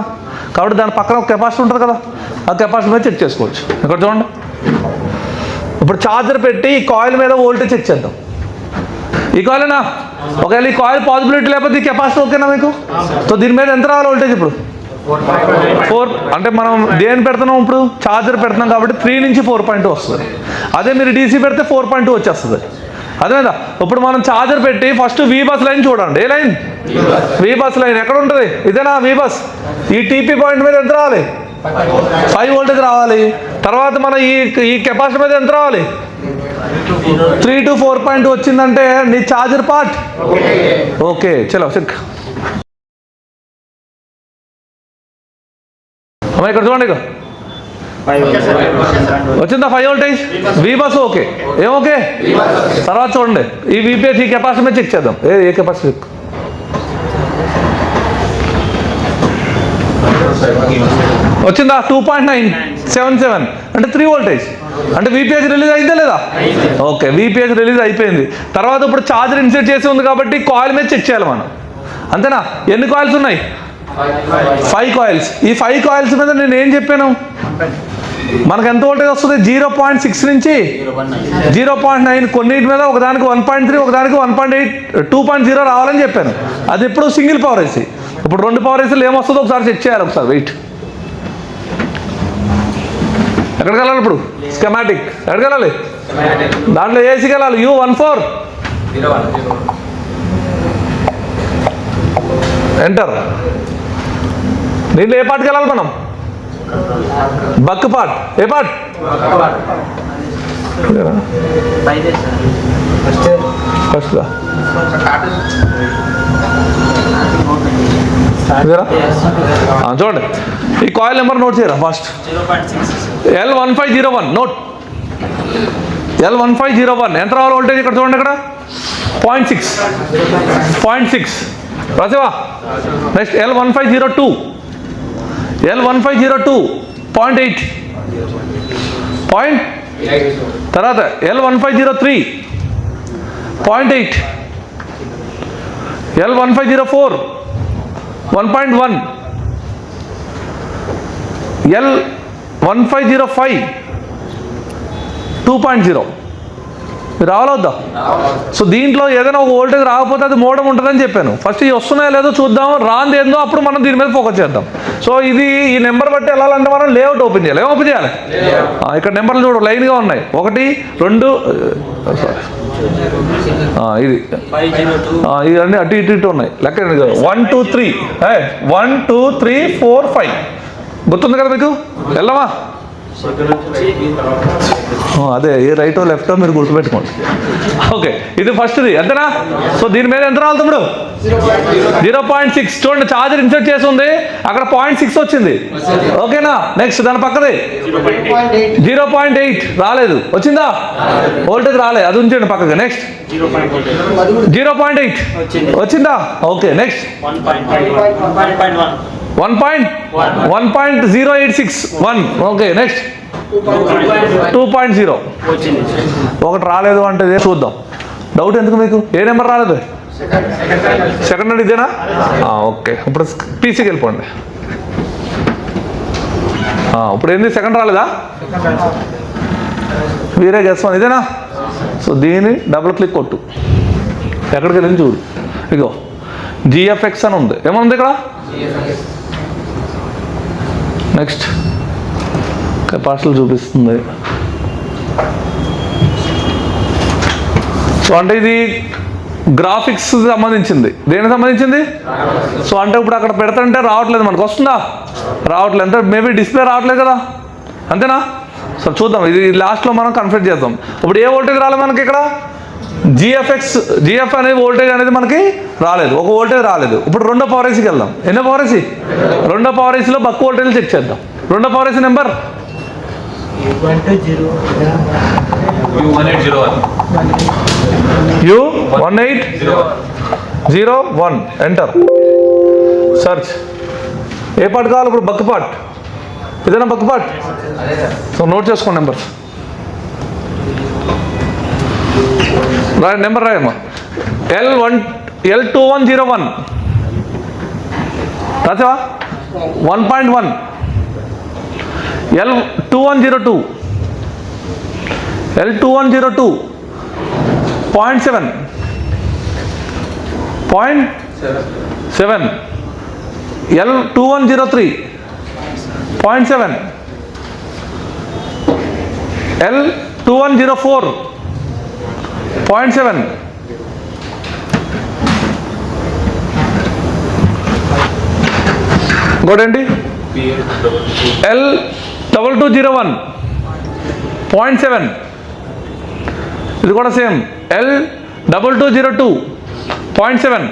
కాబట్టి దాని పక్కన ఒక కెపాసిటీ ఉంటుంది కదా, ఆ కెపాసిటీ మీద చెక్ చేసుకోవచ్చు. ఇక్కడ చూడండి, ఇప్పుడు ఛార్జర్ పెట్టి ఈ కాయిల్ మీద వోల్టేజ్ చెక్ చేద్దాం. ఈ కాయిలేనా? ఒకవేళ ఈ కాయిల్ పాసిబిలిటీ లేకపోతే ఈ కెపాసిటీ ఓకేనా మీకు? సో దీని మీద ఎంత రావాలి వోల్టేజ్? ఇప్పుడు 4, అంటే మనం దేని పెడుతున్నాం, ఇప్పుడు ఛార్జర్ పెడుతున్నాం కాబట్టి 3 నుంచి 4.2 వస్తుంది. అదే మీరు DC పెడితే 4.2 వచ్చేస్తుంది, అదేదా? ఇప్పుడు మనం ఛార్జర్ పెట్టి ఫస్ట్ V బస్ లైన్ చూడండి. ఏ లైన్? V బస్ లైన్ ఎక్కడ ఉంటుంది? ఇదేనా V బస్? ఈ TP పాయింట్ మీద ఎంత రావాలి? 5 వోల్టేజ్ రావాలి. తర్వాత మన ఈ కెపాసిటీ మీద ఎంత రావాలి? 3 to 4.2 వచ్చిందంటే నీ ఛార్జర్ పార్ట్ ఓకే. చలో చెక్. అమ్మ ఇక్కడ చూడండి, ఇక వచ్చిందా 5 వోల్టేజ్? V bus okay. ఏమోకే? తర్వాత చూడండి ఈ VPH ఈ కెపాసిటీ మీద చెక్ చేద్దాం. ఏ కెపాసిటీ వచ్చిందా? 2.9 77 అంటే 3 వోల్టేజ్. అంటే VPH రిలీజ్ అయిందా లేదా? ఓకే, VPH రిలీజ్ అయిపోయింది. తర్వాత ఇప్పుడు ఛార్జర్ ఇన్సర్ట్ చేసి ఉంది కాబట్టి కాయిల్ మీద చెక్ చేయాలి మనం, అంతేనా? ఎన్ని కాయిల్స్ ఉన్నాయి? 5 కాయిల్స్. ఈ 5 కాయిల్స్ మీద నేను ఏం చెప్పాను, మనకు ఎంత వోల్టేజ్ వస్తుంది? 0.6 నుంచి 0.9, కొన్నిటి మీద ఒకదానికి 1.3, ఒకదానికి 1.8, 2.0 రావాలని చెప్పాను. అది ఇప్పుడు సింగిల్ పవర్ ఏసీ. ఇప్పుడు 2 పవర్ ఏసీలు ఏమొస్తుందో ఒకసారి చెక్ చేయాలి. ఒకసారి వెయిట్, ఎక్కడికి వెళ్ళాలి ఇప్పుడు? స్కెమాటిక్. ఎక్కడికి వెళ్ళాలి? దాంట్లో ఏసీకి వెళ్ళాలి. U14 enter. దీంట్లో ఏ పార్ట్కి వెళ్ళాలి మనం? బక్ పార్ట్. ఏ పార్ట్? ఫస్ట్ చూడండి, ఈ కాయిల్ నెంబర్ నోట్ చేయరా ఫస్ట్. L1501 note. L1501 ఎంత రావాలి వోల్టేజ్? ఇక్కడ చూడండి, ఇక్కడ 0.6 రాసేవా? నెక్స్ట్ L1502 0.8 తర్వాత L1503 0.8, L1504 1.1, L1505 2.0. రావాలొద్దా? సో దీంట్లో ఏదైనా ఒక వోల్టేజ్ రాకపోతే అది మోడమ్ ఉంటుందని చెప్పాను. ఫస్ట్ ఇవి వస్తున్నాయో లేదో చూద్దాం, రాంది ఏందో అప్పుడు మనం దీని మీద ఫోకస్ చేద్దాం. సో ఇది ఈ నెంబర్ బట్టి వెళ్ళాలంటే మనం లేఅవుట్ ఓపెన్ చేయాలి. ఏం ఓపెన్ చేయాలి? ఇక్కడ నెంబర్లు చూడు, లైన్గా ఉన్నాయి. 1 2 ఇది ఇవన్నీ అటు ఇటు ఉన్నాయి. లెక్క 1 2 3 1 2 3 4 5 గుర్తుంది కదా మీకు? వెళ్ళవా? అదే ఏ రైటో లెఫ్టో మీరు గుర్తుపెట్టుకోండి. ఓకే, ఇది ఫస్ట్ది, అంతేనా? సో దీని మీద ఎంత రావాలి తమ్ముడు? 0.6. చూడండి, ఛార్జర్ ఇన్సర్ట్ చేసి ఉంది, అక్కడ 0.6 వచ్చింది. ఓకేనా? నెక్స్ట్ దాని పక్కది 0.8 రాలేదు. వచ్చిందా? వోల్టేజ్ రాలేదు, అది ఉంచండి పక్కకి. నెక్స్ట్ 0.8 వచ్చిందా? Okay, next 1.0861. ఓకే, నెక్స్ట్ 2.0 ఒకటి రాలేదు అంటే చూద్దాం. డౌట్ ఎందుకు మీకు? ఏ నెంబర్ రాలేదు? సెకండ్ నుండి ఇదేనా? ఓకే, ఇప్పుడు పీసీకి వెళ్ళిపోండి. ఇప్పుడు ఏంది? సెకండ్ రాలేదా? వేరే గెస్వాన్ ఇదేనా? సో దీన్ని డబుల్ క్లిక్ కొట్టు, ఎక్కడికి వెళ్ళి చూడు. ఇగో GFX అని ఉంది. ఏమనుంది ఇక్కడ? నెక్స్ట్ కెపాసిటీలు చూపిస్తుంది. సో అంటే ఇది గ్రాఫిక్స్ సంబంధించింది. దేనికి సంబంధించింది? సో అంటే ఇప్పుడు అక్కడ పెడతంటే రావట్లేదు, మనకు వస్తుందా? రావట్లేదు. అంటే మేబీ డిస్ప్లే రావట్లేదు కదా, అంతేనా? సో చూద్దాం, ఇది లాస్ట్లో మనం కన్ఫర్మ్ చేద్దాం. ఇప్పుడు ఏ వోల్టేజ్ రాలేదు మనకి? ఇక్కడ GF అనే వోల్టేజ్ అనేది మనకి రాలేదు, ఒక వోల్టేజ్ రాలేదు. ఇప్పుడు రెండో పవర్ ఏసీకి వెళ్దాం. ఎన్నో పవర్ ఏసీ? రెండో పవర్ ఏసీలో బక్ వోల్టేజ్ చెక్ చేద్దాం. రెండో power AC number U1801 enter. Search. ఏ పార్ట్ కావాలి ఇప్పుడు? Buck part. ఇదేనా బక్ పార్ట్? సో నోట్ చేసుకోండి నెంబర్స్. నెంబర్ రాయమ్మా. L2101 రాసావా? 1.1, L2102 0.7 L2103 0.7, L2104 0.7, ఇంకోటేంటి? L2201 0.7, ఇది కూడా సేమ్. L2202 0.7,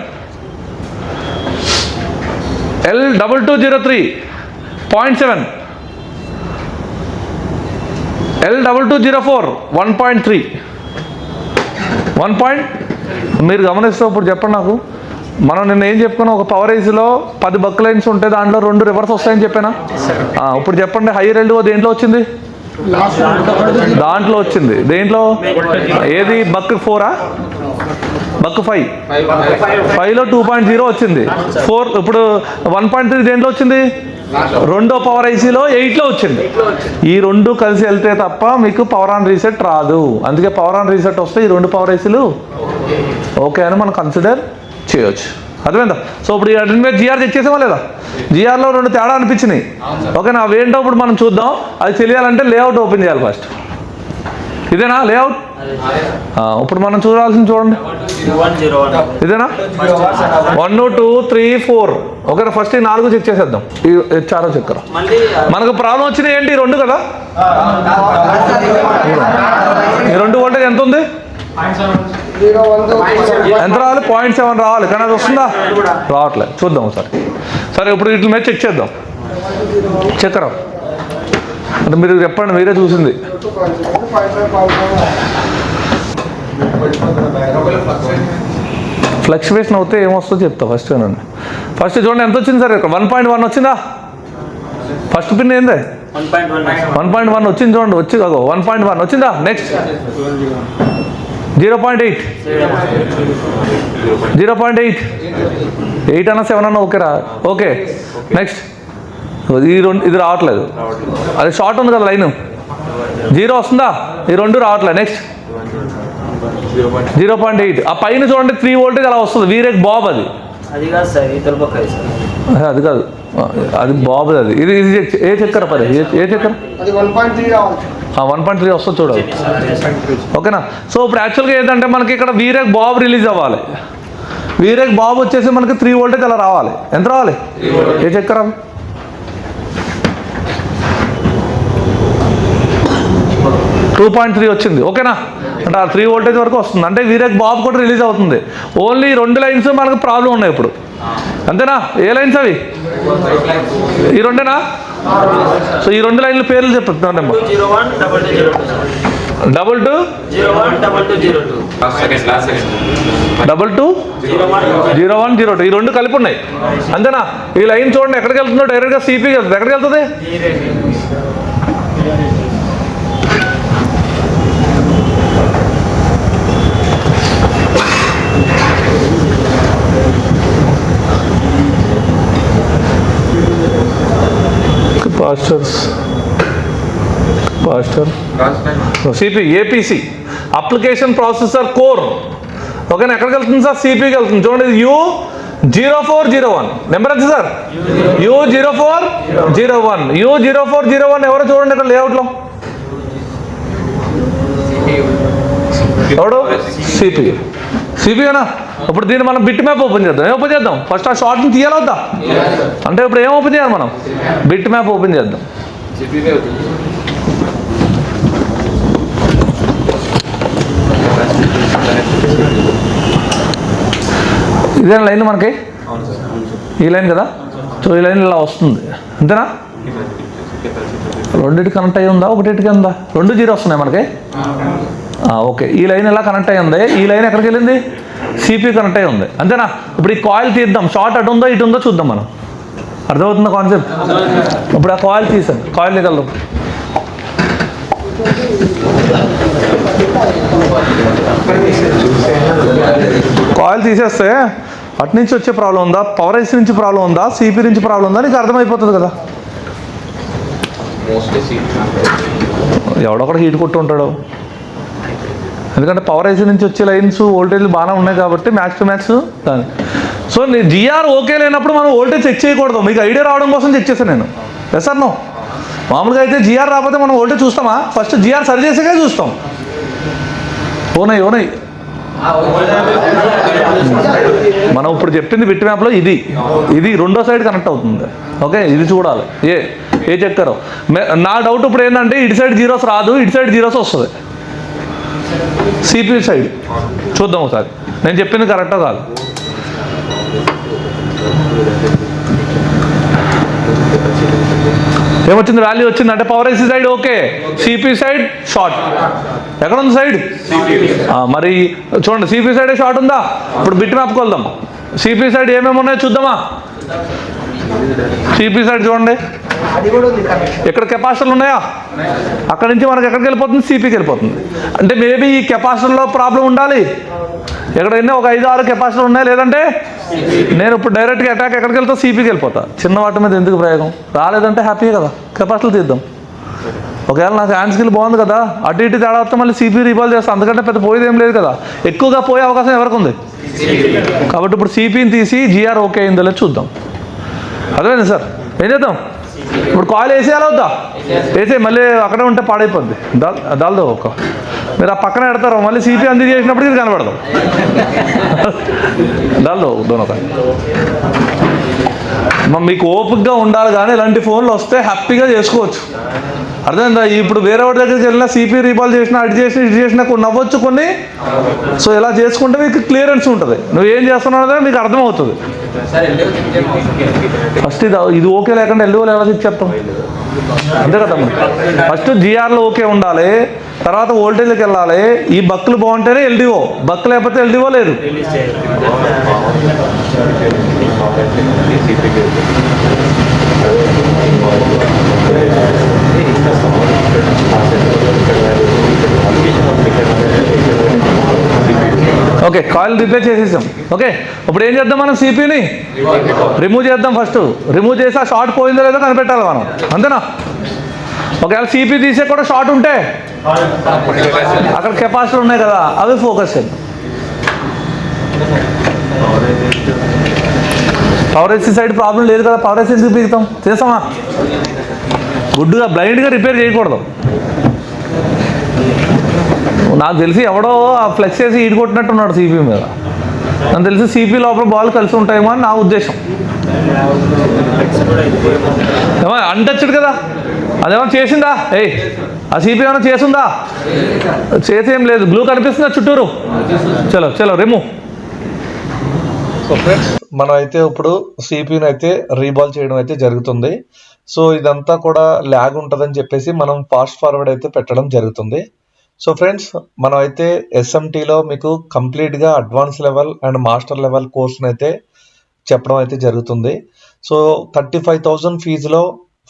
L2203 0.7, L2204 1.3. మీరు గమనిస్తే ఇప్పుడు చెప్పండి నాకు, మనం నిన్న ఏం చెప్పుకున్నాం, ఒక పవర్ ఐసీలో 10 బక్ లైన్స్ ఉంటే దాంట్లో 2 రివర్స్ వస్తాయని చెప్పానా? ఇప్పుడు చెప్పండి, హై రెల్డ్ దేంట్లో వచ్చింది? దాంట్లో వచ్చింది. దేంట్లో? ఏది? బక్ 4ఆ? బక్ 5లో 2.0 వచ్చింది. 4 ఇప్పుడు 1.3 దేంట్లో వచ్చింది? రెండో పవర్ ఐసీలో 8లో వచ్చింది. ఈ 2 కలిసి వెళ్తే తప్ప మీకు పవర్ ఆన్ రీసెట్ రాదు. అందుకే పవర్ ఆన్ రీసెట్ వస్తే ఈ 2 పవర్ ఐసీలు ఓకే అని మనం కన్సిడర్ చేయొచ్చు. అర్థమైందా? సో ఇప్పుడు ఈ జిఆర్ చెక్ చేసామా లేదా? జిఆర్లో 2 తేడా అనిపించినాయి. ఓకేనా? అవేంటో ఇప్పుడు మనం చూద్దాం. అది తెలియాలంటే లేఅవుట్ ఓపెన్ చేయాలి ఫస్ట్. ఇదేనా లేఅవుట్? ఇప్పుడు మనం చూడాల్సింది చూడండి, ఇదేనా? 1 2 3 4. ఓకేనా? ఫస్ట్ ఈ 4 చెక్ చేసేద్దాం. ఈ చారో చెక్కరా మనకు ప్రాబ్లం వచ్చినాయి ఏంటి? 2 కదా. ఈ 2 వోల్టేజ్ ఎంత ఉంది? ఎంత రావాలి? 0.7 రావాలి. కానీ అది వస్తుందా? రావట్లేదు. చూద్దాం ఒకసారి. సరే ఇప్పుడు వీటి మీద చెక్ చేద్దాం. చెక్కరా అంటే మీరు చెప్పండి, మీరే చూసింది. ఫ్లక్చువేషన్ అవుతే ఏమొస్తుందో చెప్తా ఫస్ట్. వినండి. ఫస్ట్ చూడండి ఎంత వచ్చింది సార్. ఇక్కడ 1.1 వచ్చిందా? ఫస్ట్ పిన్ ఏంది? 1.1 వచ్చింది చూడండి. 1.1 వచ్చిందా? నెక్స్ట్ 0.8 8 అన్నా 7 అన్నా ఓకేరా? ఓకే. నెక్స్ట్ ఇది రావట్లేదు. అది షార్ట్ ఉంది కదా లైన్, 0 వస్తుందా? ఈ 2 రావట్లేదు. నెక్స్ట్ 0.8. ఆ పైన చూడండి 3 వోల్టేజ్ అలా వస్తుంది. వీరేక్ బాబ్ అది కాదు, అది బాబు అది. ఇది ఏ చక్కర పది? ఏ చక్కర? 1.3 వస్తుంది చూడాలి. ఓకేనా? సో ఇప్పుడు యాక్చువల్గా ఏంటంటే మనకి ఇక్కడ వీరేక్ బాబ్ రిలీజ్ అవ్వాలి. వీరేక్ బాబ్ వచ్చేసి మనకి 3 వోల్టేజ్ అలా రావాలి. ఎంత రావాలి? ఏ చక్కర? 2.3 వచ్చింది. ఓకేనా? అంటే ఆ 3 వోల్టేజ్ వరకు వస్తుంది. అంటే వీరేక్ బాబ్ కూడా రిలీజ్ అవుతుంది. ఓన్లీ 2 లైన్స్ మనకు ప్రాబ్లం ఉన్నాయి ఇప్పుడు. అంతేనా? ఏ లైన్స్ అవి? ఈ 2ఏనా? సో ఈ 2 లైన్ల పేర్లు చెప్తాను. 22 01 02 ఈ 2 కలిపి ఉన్నాయి. అంతేనా? ఈ లైన్ చూడండి ఎక్కడికి వెళ్తుందో, డైరెక్ట్గా సిపికి వెళ్తుంది. ఎక్కడికి వెళ్తుంది? CP APC application processor core. ఓకేనా? ఎక్కడికి వెళ్తుంది సార్? సిపికి వెళ్తుంది. చూడండి U0401 నెంబర్ ఎంత సార్? U0401 U0401 ఎవరో చూడండి ఇక్కడ లేఅవుట్లో. ఎవడు? సిపినా? ఇప్పుడు దీన్ని మనం బిట్ మ్యాప్ ఓపెన్ చేద్దాం. ఏం ఓపెన్ చేద్దాం? ఫస్ట్ ఆ షార్ట్ని తీయాలవుతా అంటే ఇప్పుడు ఏం ఓపెన్ చేయాలి మనం? బిట్ మ్యాప్ ఓపెన్ చేద్దాం. ఇదే లైన్ మనకి, ఈ లైన్ కదా. సో ఈ లైన్ ఇలా వస్తుంది. అంతేనా? 2 కనెక్ట్ అయ్యి ఉందా? 1 ఉందా? 2 0 వస్తున్నాయి మనకి. ఓకే. ఈ లైన్ ఎలా కనెక్ట్ అయ్యి ఉంది? ఈ లైన్ ఎక్కడికి వెళ్ళింది? సిపి కనెక్ట్ అయ్యి ఉంది. అంతేనా? ఇప్పుడు ఈ కాయిల్ తీద్దాం. షార్ట్ అటు ఉందో ఇటు ఉందో చూద్దాం మనం. అర్థమవుతుందా కాన్సెప్ట్? ఇప్పుడు ఆ కాయిల్ తీసాను. కాయిల్ తీగలదు. కాయిల్ తీసేస్తే అటు నుంచి వచ్చే ప్రాబ్లం ఉందా, పవర్ ఐసీ నుంచి ప్రాబ్లం ఉందా, సిపి నుంచి ప్రాబ్లం ఉందా నీకు అర్థమైపోతుంది కదా. ఎవడొకడు హీట్ కొట్టు ఉంటాడు. ఎందుకంటే పవర్ ఐసీ నుంచి వచ్చే లైన్స్ వోల్టేజ్లు బాగానే ఉన్నాయి కాబట్టి మ్యాక్స్ టు మ్యాక్స్ దాని. సో జిఆర్ ఓకే లేనప్పుడు మనం వోల్టేజ్ చెక్ చేయకూడదు. మీకు ఐడియా రావడం కోసం చెక్ చేశాను నేను. Yes sir no? మామూలుగా అయితే జిఆర్ రాకపోతే మనం వోల్టేజ్ చూస్తామా? ఫస్ట్ జిఆర్ సరి చేసేగా చూస్తాం. ఓనయ్ మనం ఇప్పుడు చెప్పింది బిట్ మ్యాప్లో ఇది రెండో సైడ్ కనెక్ట్ అవుతుంది. ఓకే, ఇది చూడాలి. ఏ చెక్కారో నా డౌట్ ఇప్పుడు ఏంటంటే ఇటు సైడ్ జీరోస్ రాదు, ఇటు సైడ్ జీరోస్ వస్తుంది. సిపి సైడ్ చూద్దాం ఒకసారి. నేను చెప్పింది కరెక్టో కాదు. ఏమొచ్చింది? వాల్యూ వచ్చింది. అంటే power IC side okay, CP side short. ఎక్కడ ఉంది సైడ్? మరి చూడండి, సిపి సైడే షార్ట్ ఉందా? ఇప్పుడు బిట్ మ్యాప్కి వెళ్దాం. సిపి సైడ్ ఏమేమి ఉన్నాయో చూద్దామా? సిపి సైడ్ చూడండి, ఇక్కడ కెపాసిటర్లు ఉన్నాయా? అక్కడ నుంచి మనకి ఎక్కడికి వెళ్ళిపోతుంది? సిపికి వెళ్ళిపోతుంది. అంటే మేబీ ఈ కెపాసిటర్లో ప్రాబ్లం ఉండాలి. ఎక్కడైనా ఒక 5-6 కెపాసిటర్ ఉన్నాయి, లేదంటే నేను ఇప్పుడు డైరెక్ట్గా అటాక్ ఎక్కడికి వెళ్తా? సిపికి వెళ్ళిపోతా. చిన్న వాటి మీద ఎందుకు ప్రయోగం? రాలేదంటే హ్యాపీగా కదా కెపాసిటర్లు తీద్దాం. ఒకవేళ నాకు హ్యాండ్ స్కిల్ బాగుంది కదా, అటు ఇటు తేడా వస్తే మళ్ళీ సిపి రీబాల్ చేస్తాను. అందుకంటే పెద్ద పోయేది ఏం లేదు కదా, ఎక్కువగా పోయే అవకాశం ఎవరికి ఉంది? కాబట్టి ఇప్పుడు సిపిని తీసి జిఆర్ ఓకే అయిందో లేదు చూద్దాం. అదేనా సార్? ఏం చేద్దాం? ఇప్పుడు కాయిల్ వేసేయాలి వద్దా? వేసే మళ్ళీ అక్కడే ఉంటే పాడైపోద్ది. దాల్దో ఒక మీరు ఆ పక్కన పెడతారు, మళ్ళీ సిపి అంది చేసినప్పుడు ఇది కనబడదాం. దాల్దో దోనొక మీకు ఓపికగా ఉండాలి. కానీ ఇలాంటి ఫోన్లు వస్తే హ్యాపీగా చేసుకోవచ్చు. అర్థమైందా? ఇప్పుడు వేరే వాడి దగ్గరికి వెళ్ళినా సిపి రీబాల్ చేసినా, అటు చేసినా ఇటు చేసినా కొన్ని నవ్వచ్చు కొన్ని. సో ఇలా చేసుకుంటే మీకు క్లియరెన్స్ ఉంటుంది. నువ్వు ఏం చేస్తున్నావు మీకు అర్థమవుతుంది. ఫస్ట్ ఇది ఓకే లేకుండా ఎల్డిఓలో ఎలా చెప్తాం? అంతే కదా. ఫస్ట్ జిఆర్లో ఓకే ఉండాలి, తర్వాత వోల్టేజ్కి వెళ్ళాలి. ఈ బక్కులు బాగుంటేనే ఎల్డిఓ, బక్కు లేకపోతే ఎల్డిఓ లేదు. ఓకే, కాయిల్ రిపేర్ చేసేసాం. ఓకే, ఇప్పుడు ఏం చేద్దాం? మనం సిపిని రిమూవ్ చేద్దాం. ఫస్ట్ రిమూవ్ చేసి ఆ షార్ట్ పోయిందో లేదో కనిపెట్టాలి మనం, అంతేనా? ఒకవేళ సిపి తీసే కూడా షార్ట్ ఉంటే అక్కడ కెపాసిటర్ ఉన్నాయి కదా, అవి ఫోకస్ చేద్దాం. పవర్ ఏసీ సైడ్ ప్రాబ్లం లేదు కదా, పవర్ ఏసీ ఎందుకు పీకుతాం? చేస్తామా? గుడ్డుగా బ్లైండ్గా రిపేర్ చేయకూడదు. నాకు తెలిసి ఎవడో ఆ ఫ్లెక్స్ వేసి ఈడు కొట్టినట్టున్నాడు సిపి మీద. నాకు తెలిసి సిపి లోపల బాల్ కలిసి ఉంటాయేమో అని నా ఉద్దేశం. ఏమో అన్టచ్డ్ కదా, అదేమన్నా చేసిందా? ఆ సిపి ఏమైనా చేసిందా? చేసేం లేదు. బ్లూ కనిపిస్తుందా చుట్టూరు? చలో చలో రిమూవ్. సో ఫ్రెండ్స్, మనం అయితే ఇప్పుడు సిపిని అయితే రీబాల్ చేయడం అయితే జరుగుతుంది. సో ఇదంతా కూడా ల్యాగ్ ఉంటుందని చెప్పేసి మనం ఫాస్ట్ ఫార్వర్డ్ అయితే పెట్టడం జరుగుతుంది. సో ఫ్రెండ్స్, మనం అయితే ఎస్ఎంటీలో మీకు కంప్లీట్గా advance level and master level కోర్స్ని అయితే చెప్పడం అయితే జరుగుతుంది. సో 35,000 ఫీజులో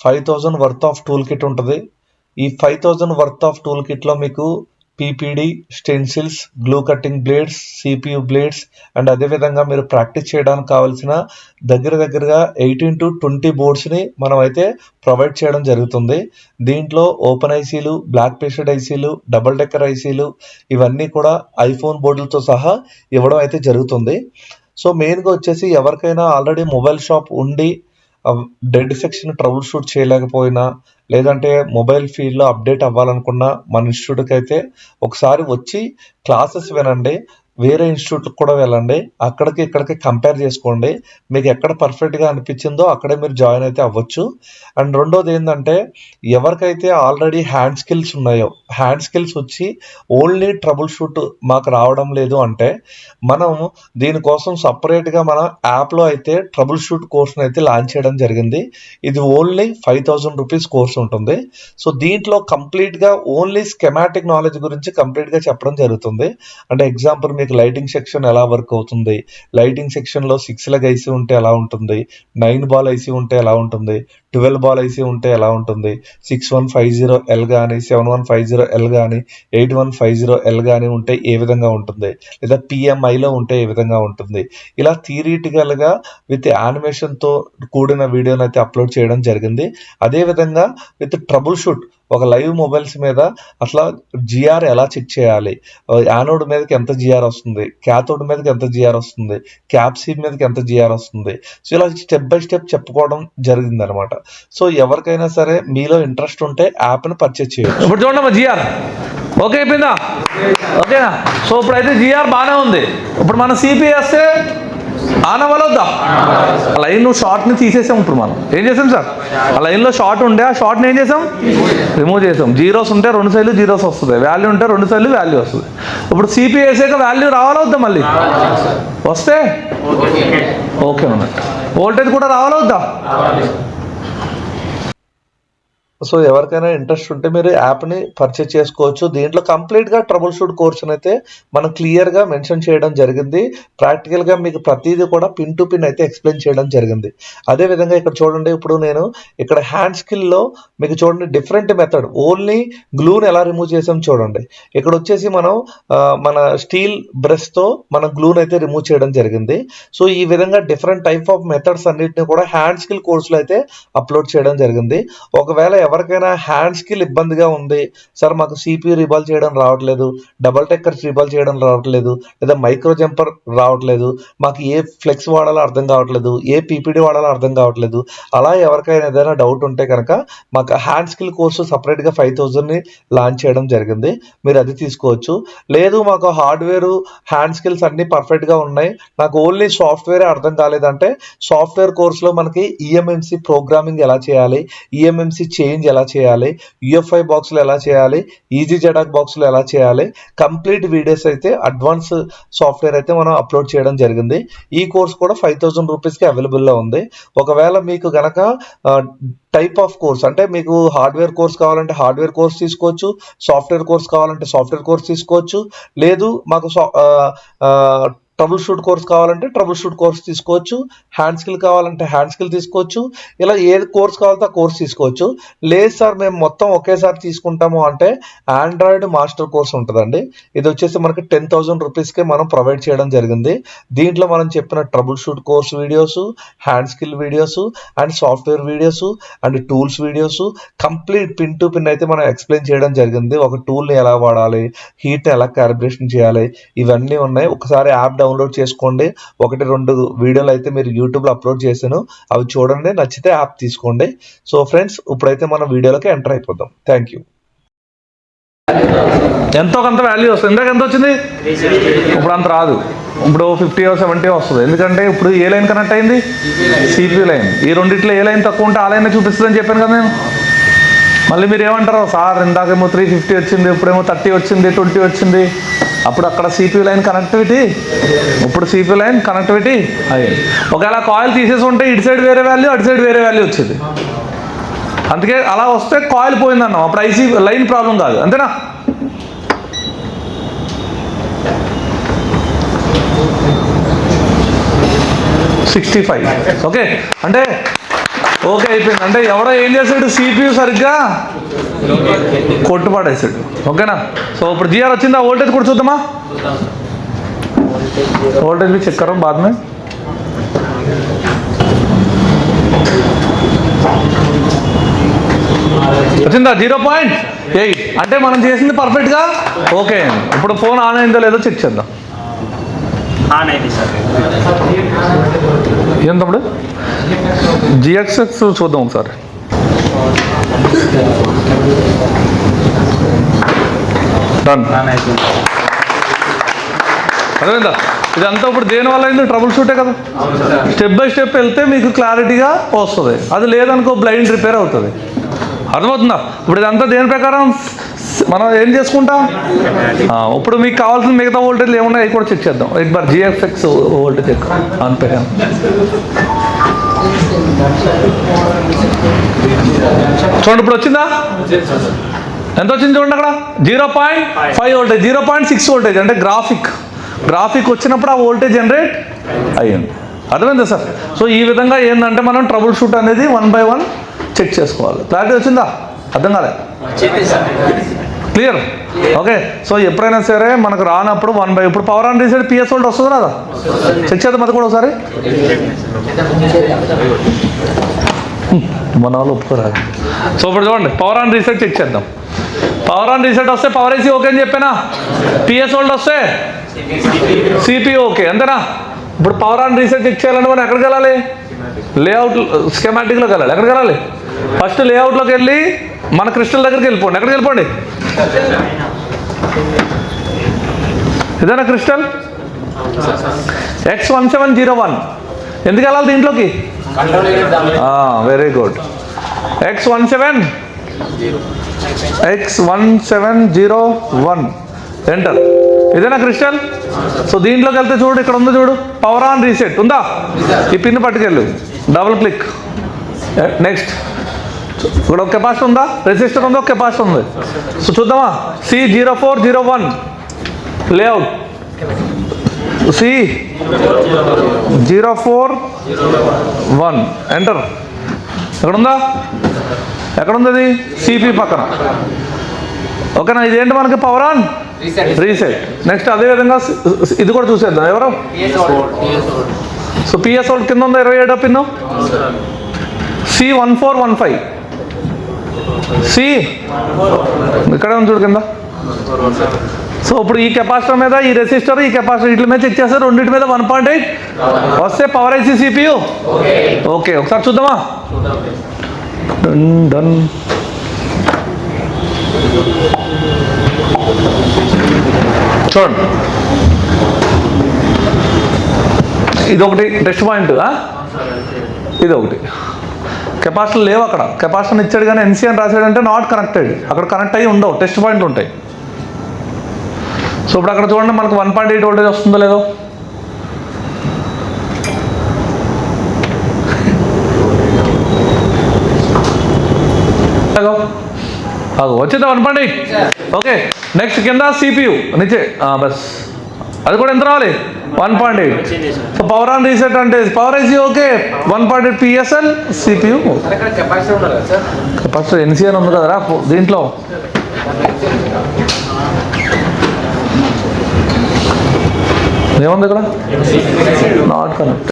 5,000 వర్త్ ఆఫ్ టూల్ కిట్ ఉంటుంది. ఈ 5,000 వర్త్ ఆఫ్ టూల్ కిట్లో మీకు PPD, stencils, glue cutting blades, CPU blades and అదేవిధంగా మీరు ప్రాక్టీస్ చేయడానికి కావాల్సిన దగ్గరగా 18 to 20 బోర్డ్స్ని మనం అయితే ప్రొవైడ్ చేయడం జరుగుతుంది. దీంట్లో ఓపెన్ ఐసీలు, బ్లాక్ పేస్టెడ్ ఐసీలు, డబుల్ డెక్కర్ ఐసీలు ఇవన్నీ కూడా ఐఫోన్ బోర్డులతో సహా ఇవ్వడం అయితే జరుగుతుంది. సో మెయిన్గా వచ్చేసి ఎవరికైనా ఆల్రెడీ మొబైల్ షాప్ ఉండి డెడ్ సెక్షన్ ట్రబుల్ షూట్ చేయలేకపోయినా, లేదంటే మొబైల్ ఫీల్డ్లో అప్డేట్ అవ్వాలనుకున్నా మన ఇన్స్టిట్యూట్కి అయితే ఒకసారి వచ్చి క్లాసెస్ వినండి. వేరే ఇన్స్టిట్యూట్కి కూడా వెళ్ళండి, అక్కడికి ఇక్కడికి కంపేర్ చేసుకోండి. మీకు ఎక్కడ పర్ఫెక్ట్గా అనిపించిందో అక్కడే మీరు జాయిన్ అయితే అవ్వచ్చు. అండ్ రెండోది ఏంటంటే, ఎవరికైతే ఆల్రెడీ హ్యాండ్ స్కిల్స్ ఉన్నాయో, హ్యాండ్ స్కిల్స్ వచ్చి ఓన్లీ ట్రబుల్ షూట్ మాకు రావడం లేదు అంటే, మనం దీనికోసం సపరేట్గా మన యాప్లో అయితే ట్రబుల్ షూట్ కోర్స్ని అయితే లాంచ్ చేయడం జరిగింది. ఇది ఓన్లీ 5,000 రూపీస్ కోర్స్ ఉంటుంది. సో దీంట్లో కంప్లీట్గా ఓన్లీ స్కెమాటిక్ నాలెడ్జ్ గురించి కంప్లీట్గా చెప్పడం జరుగుతుంది. అంటే ఎగ్జాంపుల్ మీకు లైటింగ్ సెక్షన్ ఎలా వర్క్ అవుతుంది, లైటింగ్ సెక్షన్లో 6 లెగ్ ఐసీ ఉంటే ఎలా ఉంటుంది, 9 బాల్ ఐసీ ఉంటే ఎలా ఉంటుంది, 12 బాల్ ఐసీ ఉంటే ఎలా ఉంటుంది, 6150L కానీ 7150L కానీ 8150L కానీ ఉంటే ఏ విధంగా ఉంటుంది, లేదా పిఎంఐలో ఉంటే ఏ విధంగా ఉంటుంది. ఇలా థియరిటికల్గా విత్ యానిమేషన్తో కూడిన వీడియోని అయితే అప్లోడ్ చేయడం జరిగింది. అదేవిధంగా విత్ ట్రబుల్ షూట్ ఒక లైవ్ మొబైల్స్ మీద అట్లా జిఆర్ ఎలా చెక్ చేయాలి, యానోడ్ మీదకి ఎంత జిఆర్ వస్తుంది, క్యాథోడ్ మీదకి ఎంత జిఆర్ వస్తుంది, క్యాప్సీ మీదకి ఎంత జిఆర్ వస్తుంది. సో ఇలా స్టెప్ బై స్టెప్ చెప్పుకోవడం జరిగింది అనమాట. సో ఎవరికైనా సరే మీలో ఇంట్రెస్ట్ ఉంటే యాప్ని పర్చేజ్ చేయొచ్చు. ఇప్పుడు చూడండి జిఆర్ ఓకే అయిపోయిందా? ఓకేనా? సో ఇప్పుడైతే జిఆర్ బాగానే ఉంది. ఇప్పుడు మన సిపిఎస్ ఆన్ అవ్వలొద్దా? ఆ లైన్ షార్ట్ని తీసేసాం. ఇప్పుడు మనం ఏం చేసాం సార్, ఆ లైన్లో షార్ట్ ఉండే ఆ షార్ట్ని ఏం చేసాం? రిమూవ్ చేసాం. జీరోస్ ఉంటే 2 సైడ్లు జీరోస్ వస్తుంది, వాల్యూ ఉంటే 2 సైడ్లు వాల్యూ వస్తుంది. ఇప్పుడు సిపిఎస్ఏక వాల్యూ రావాలొద్దా? మళ్ళీ వస్తే ఓకే ఉన్నట్టు. వోల్టేజ్ కూడా రావాలొద్దా?
సో ఎవరికైనా ఇంట్రెస్ట్ ఉంటే మీరు యాప్ని పర్చేజ్ చేసుకోవచ్చు. దీంట్లో కంప్లీట్గా ట్రబుల్ షూట్ కోర్సుని అయితే మనం క్లియర్గా మెన్షన్ చేయడం జరిగింది. ప్రాక్టికల్గా మీకు ప్రతిదీ కూడా పిన్ టు పిన్ అయితే ఎక్స్ప్లెయిన్ చేయడం జరిగింది. అదేవిధంగా ఇక్కడ చూడండి, ఇప్పుడు నేను ఇక్కడ హ్యాండ్ స్కిల్లో మీకు చూడండి డిఫరెంట్ మెథడ్, ఓన్లీ గ్లూని ఎలా రిమూవ్ చేసాం చూడండి. ఇక్కడ వచ్చేసి మనం మన స్టీల్ బ్రష్తో మన గ్లూని అయితే రిమూవ్ చేయడం జరిగింది. సో ఈ విధంగా డిఫరెంట్ టైప్ ఆఫ్ మెథడ్స్ అన్నిటిని కూడా హ్యాండ్ స్కిల్ కోర్సులో అయితే అప్లోడ్ చేయడం జరిగింది. ఒకవేళ ఎవరికైనా హ్యాండ్ స్కిల్ ఇబ్బందిగా ఉంది, సార్ మాకు CPU రిబాల్ చేయడం రావట్లేదు, డబల్ టెక్కర్స్ రిబాల్ చేయడం రావట్లేదు, లేదా మైక్రో జంపర్ రావట్లేదు, మాకు ఏ ఫ్లెక్స్ వాడాలో అర్థం కావట్లేదు, ఏ PPD వాడాలో అర్థం కావట్లేదు, అలా ఎవరికైనా ఏదైనా డౌట్ ఉంటే కనుక మాకు హ్యాండ్ స్కిల్ కోర్సు సపరేట్గా 5000ని లాంచ్ చేయడం జరిగింది. మీరు అది తీసుకోవచ్చు. లేదు మాకు హార్డ్వేర్ హ్యాండ్ స్కిల్స్ అన్ని పర్ఫెక్ట్గా ఉన్నాయి, నాకు ఓన్లీ సాఫ్ట్వేరే అర్థం కాలేదంటే సాఫ్ట్వేర్ కోర్సులో మనకి EMMC ప్రోగ్రామింగ్ ఎలా చేయాలి, EMMC చేంజ్ ఎలా చేయాలి, UFI బాక్స్లో ఎలా చేయాలి, EasyJetAck బాక్స్లో ఎలా చేయాలి, కంప్లీట్ వీడియోస్ అయితే అడ్వాన్స్ సాఫ్ట్వేర్ అయితే మనం అప్లోడ్ చేయడం జరిగింది. ఈ కోర్స్ కూడా 5000 రూపీస్కి అవైలబుల్లో ఉంది. ఒకవేళ మీకు గనక టైప్ ఆఫ్ కోర్స్ అంటే మీకు హార్డ్వేర్ కోర్స్ కావాలంటే హార్డ్వేర్ కోర్స్ తీసుకోవచ్చు, సాఫ్ట్వేర్ కోర్స్ కావాలంటే సాఫ్ట్వేర్ కోర్స్ తీసుకోవచ్చు, లేదు మాకు ట్రబుల్ షూట్ కోర్స్ కావాలంటే ట్రబుల్ షూట్ కోర్స్ తీసుకోవచ్చు, హ్యాండ్ స్కిల్ కావాలంటే హ్యాండ్ స్కిల్ తీసుకోవచ్చు, ఇలా ఏ కోర్స్ కావాలంటే ఆ కోర్స్ తీసుకోవచ్చు. లేదు సార్ మేము మొత్తం ఒకేసారి తీసుకుంటాము అంటే ఆండ్రాయిడ్ మాస్టర్ కోర్స్ ఉంటుందండి. ఇది వచ్చేసి మనకి 10,000 రూపీస్కే మనం ప్రొవైడ్ చేయడం జరిగింది. దీంట్లో మనం చెప్పిన trouble shoot course videos, hand skill videos and software videos and tools videos complete pin to pin అయితే మనం ఎక్స్ప్లెయిన్ చేయడం జరిగింది. ఒక టూల్ని ఎలా వాడాలి, హీట్ని ఎలా క్యాలిబ్రేషన్ చేయాలి, ఇవన్నీ ఉన్నాయి. ఒకసారి యాప్ డౌన్లోడ్ చేసుకోండి. 1-2 వీడియోలు అయితే మీరు యూట్యూబ్లో అప్లోడ్ చేశాను, అవి చూడండి, నచ్చితే యాప్ తీసుకోండి. సో ఫ్రెండ్స్, ఇప్పుడైతే మనం వీడియోలోకి ఎంటర్ అయిపోదాం. Thank you.
ఎంతో కొంత వాల్యూ వస్తుంది. ఇందాక ఎంత వచ్చింది? ఇప్పుడు అంత రాదు, ఇప్పుడు 50 or 70 వస్తుంది. ఎందుకంటే ఇప్పుడు ఏ లైన్ కనెక్ట్ అయింది? CPU line. ఈ రెండిట్లో ఏ లైన్ తక్కువ ఉంటే ఆ లైన్ చూపిస్తుందని చెప్పాను కదా నేను. మళ్ళీ మీరు ఏమంటారు, సార్ ఇందాకేమో 350 వచ్చింది, ఇప్పుడేమో 30 వచ్చింది, 20 వచ్చింది. అప్పుడు అక్కడ CPU లైన్ కనెక్టివిటీ, ఇప్పుడు CPU లైన్ కనెక్టివిటీ అయ్యింది. ఒకవేళ కాయిల్ తీసేసి ఉంటే ఇటు సైడ్ వేరే వాల్యూ, అటు సైడ్ వేరే వాల్యూ వచ్చింది. అందుకే అలా వస్తే కాయిల్ పోయిందన్నాం, అప్పుడు IC లైన్ ప్రాబ్లం కాదు, అంతేనా? $65. ఓకే అంటే ఓకే అయిపోయింది. అంటే ఎవడో ఏం చేశాడు, CPU సరిగ్గా కొట్టుపడేసాడు. ఓకేనా? సో ఇప్పుడు GR వచ్చిందా? వోల్టేజ్ కూడా చూద్దామా? వోల్టేజ్ भी चेक करो बाद में. వచ్చిందా? 0.8. అంటే మనం చేసింది పర్ఫెక్ట్గా ఓకే. ఇప్పుడు ఫోన్ ఆన్ అయిందో లేదో చెక్ చేద్దాం. ఏం తమ్ముడు? GXX చూద్దాం ఒకసారి. డన్. అదేందా? ఇదంతా ఇప్పుడు దేనివల్ల అయింది? ట్రబుల్ షూటే కదా. స్టెప్ బై స్టెప్ వెళ్తే మీకు క్లారిటీగా వస్తుంది. అది లేదనుకో బ్లైండ్ రిపేర్ అవుతుంది. అర్థమవుతుందా? ఇప్పుడు ఇదంతా దేని ప్రకారం మనం ఏం చేసుకుంటాం? ఇప్పుడు మీకు కావాల్సిన మిగతా వోల్టేజ్లు ఏమున్నాయి అవి కూడా చెక్ చేద్దాం. ఒకసారి GXX వోల్టేజ్ చెక్ అంతే. చూడండి ఇప్పుడు వచ్చిందా? ఎంత వచ్చింది చూడండి అక్కడ. 0.5 వోల్టేజ్, 0.6 వోల్టేజ్ అంటే గ్రాఫిక్ వచ్చినప్పుడు ఆ వోల్టేజ్ జనరేట్ అయ్యింది. అర్థమైందా సార్? సో ఈ విధంగా ఏంటంటే మనం ట్రబుల్ షూట్ అనేది 1 by 1 చెక్ చేసుకోవాలి. క్లారిటీ వచ్చిందా? అర్థం కాలే? క్లియర్? ఓకే. సో ఎప్పుడైనా సరే మనకు రానప్పుడు 1 by ఇప్పుడు power on reset PS volt వస్తుంది కదా, చెక్ చేద్దాం అది కూడా ఒకసారి. మన వాళ్ళు ఒప్పుకోరాదు. సో ఇప్పుడు చూడండి, పవర్ ఆన్ రీసెట్ చెక్ చేద్దాం. పవర్ ఆన్ రీసెట్ వస్తే పవర్ AC ఓకే అని చెప్పానా? PS వోల్ట్ వస్తే CPU ఓకే, అంతేనా? ఇప్పుడు పవర్ ఆన్ రీసెట్ చెక్ చేయాలంటే మనం ఎక్కడికి వెళ్ళాలి? లేఅవుట్ స్కెమాటిక్లోకి వెళ్ళాలి. ఎక్కడికి వెళ్ళాలి? ఫస్ట్ లేఅవుట్లోకి వెళ్ళి మన క్రిస్టల్ దగ్గరికి వెళ్ళిపోండి. ఎక్కడికి వెళ్ళిపోండి? ఇదేనా క్రిస్టల్? X1701. ఎందుకు వెళ్ళాలి దీంట్లోకి? Very good. X1701 enter. ఇదేనా క్రిస్టల్? సో దీంట్లోకి వెళ్తే చూడు, ఇక్కడ ఉందో చూడు, పవర్ ఆన్ రీసెట్ ఉందా? ఈ పిన్ పట్టుకెళ్ళు, డబుల్ క్లిక్, నెక్స్ట్. ఇక్కడ ఒక కెపాసిటర్ ఉందా, రెసిస్టర్ ఉందా, ఒక కెపాసిటర్ ఉంది. సో చూద్దామా, C0401 లేఅవుట్, C0401 ఎంటర్. ఎక్కడుందా, ఎక్కడుంది అది, సిపి పక్కన. ఓకేనా, ఇదేంటి మనకి పవర్ ఆన్ రీసెట్. నెక్స్ట్ అదేవిధంగా ఇది కూడా చూసేద్దాం. ఎవరు, సో పిఎస్ హోల్డ్ కింద ఉందా 27 పిన్, C1415, సి ఇక్కడే ఉంది చూడు కింద. సో ఇప్పుడు ఈ కెపాసిటర్ మీద ఈ రెసిస్టర్, ఈ కెపాసిటర్ వీటి మీద చెక్ చేస్తారు, రెండింటి మీద 1.8 వస్తే పవర్ ఐసి సిపియు ఓకే. ఒకసారి చూద్దామా, డన్ డన్. చూడండి, ఇది ఒకటి టెస్ట్ పాయింట్, ఇది ఒకటి. కెపాసిటర్ లేవు అక్కడ, కెపాసిటర్ ఇచ్చాడు కానీ ఎన్సీ అని రాశాడంటే నాట్ కనెక్టెడ్, అక్కడ కనెక్ట్ అయ్యి ఉండవు, టెస్ట్ పాయింట్ ఉంటాయి. సో ఇప్పుడు అక్కడ చూడండి మనకు 1.8 వోల్టేజ్ వస్తుందో లేదో, వచ్చిందా 1.8. ఓకే, నెక్స్ట్ కింద సిపియు నిచ్చే బస్, అది కూడా ఎంత రావాలి 1.8. సో పవర్ ఆన్ రీసెట్ అంటే power IC okay, 1.8 PSL CPU. Capacitor NC అని ఉంది కదరా దీంట్లో, ఏముంది ఇక్కడ, నాట్ కనెక్ట్.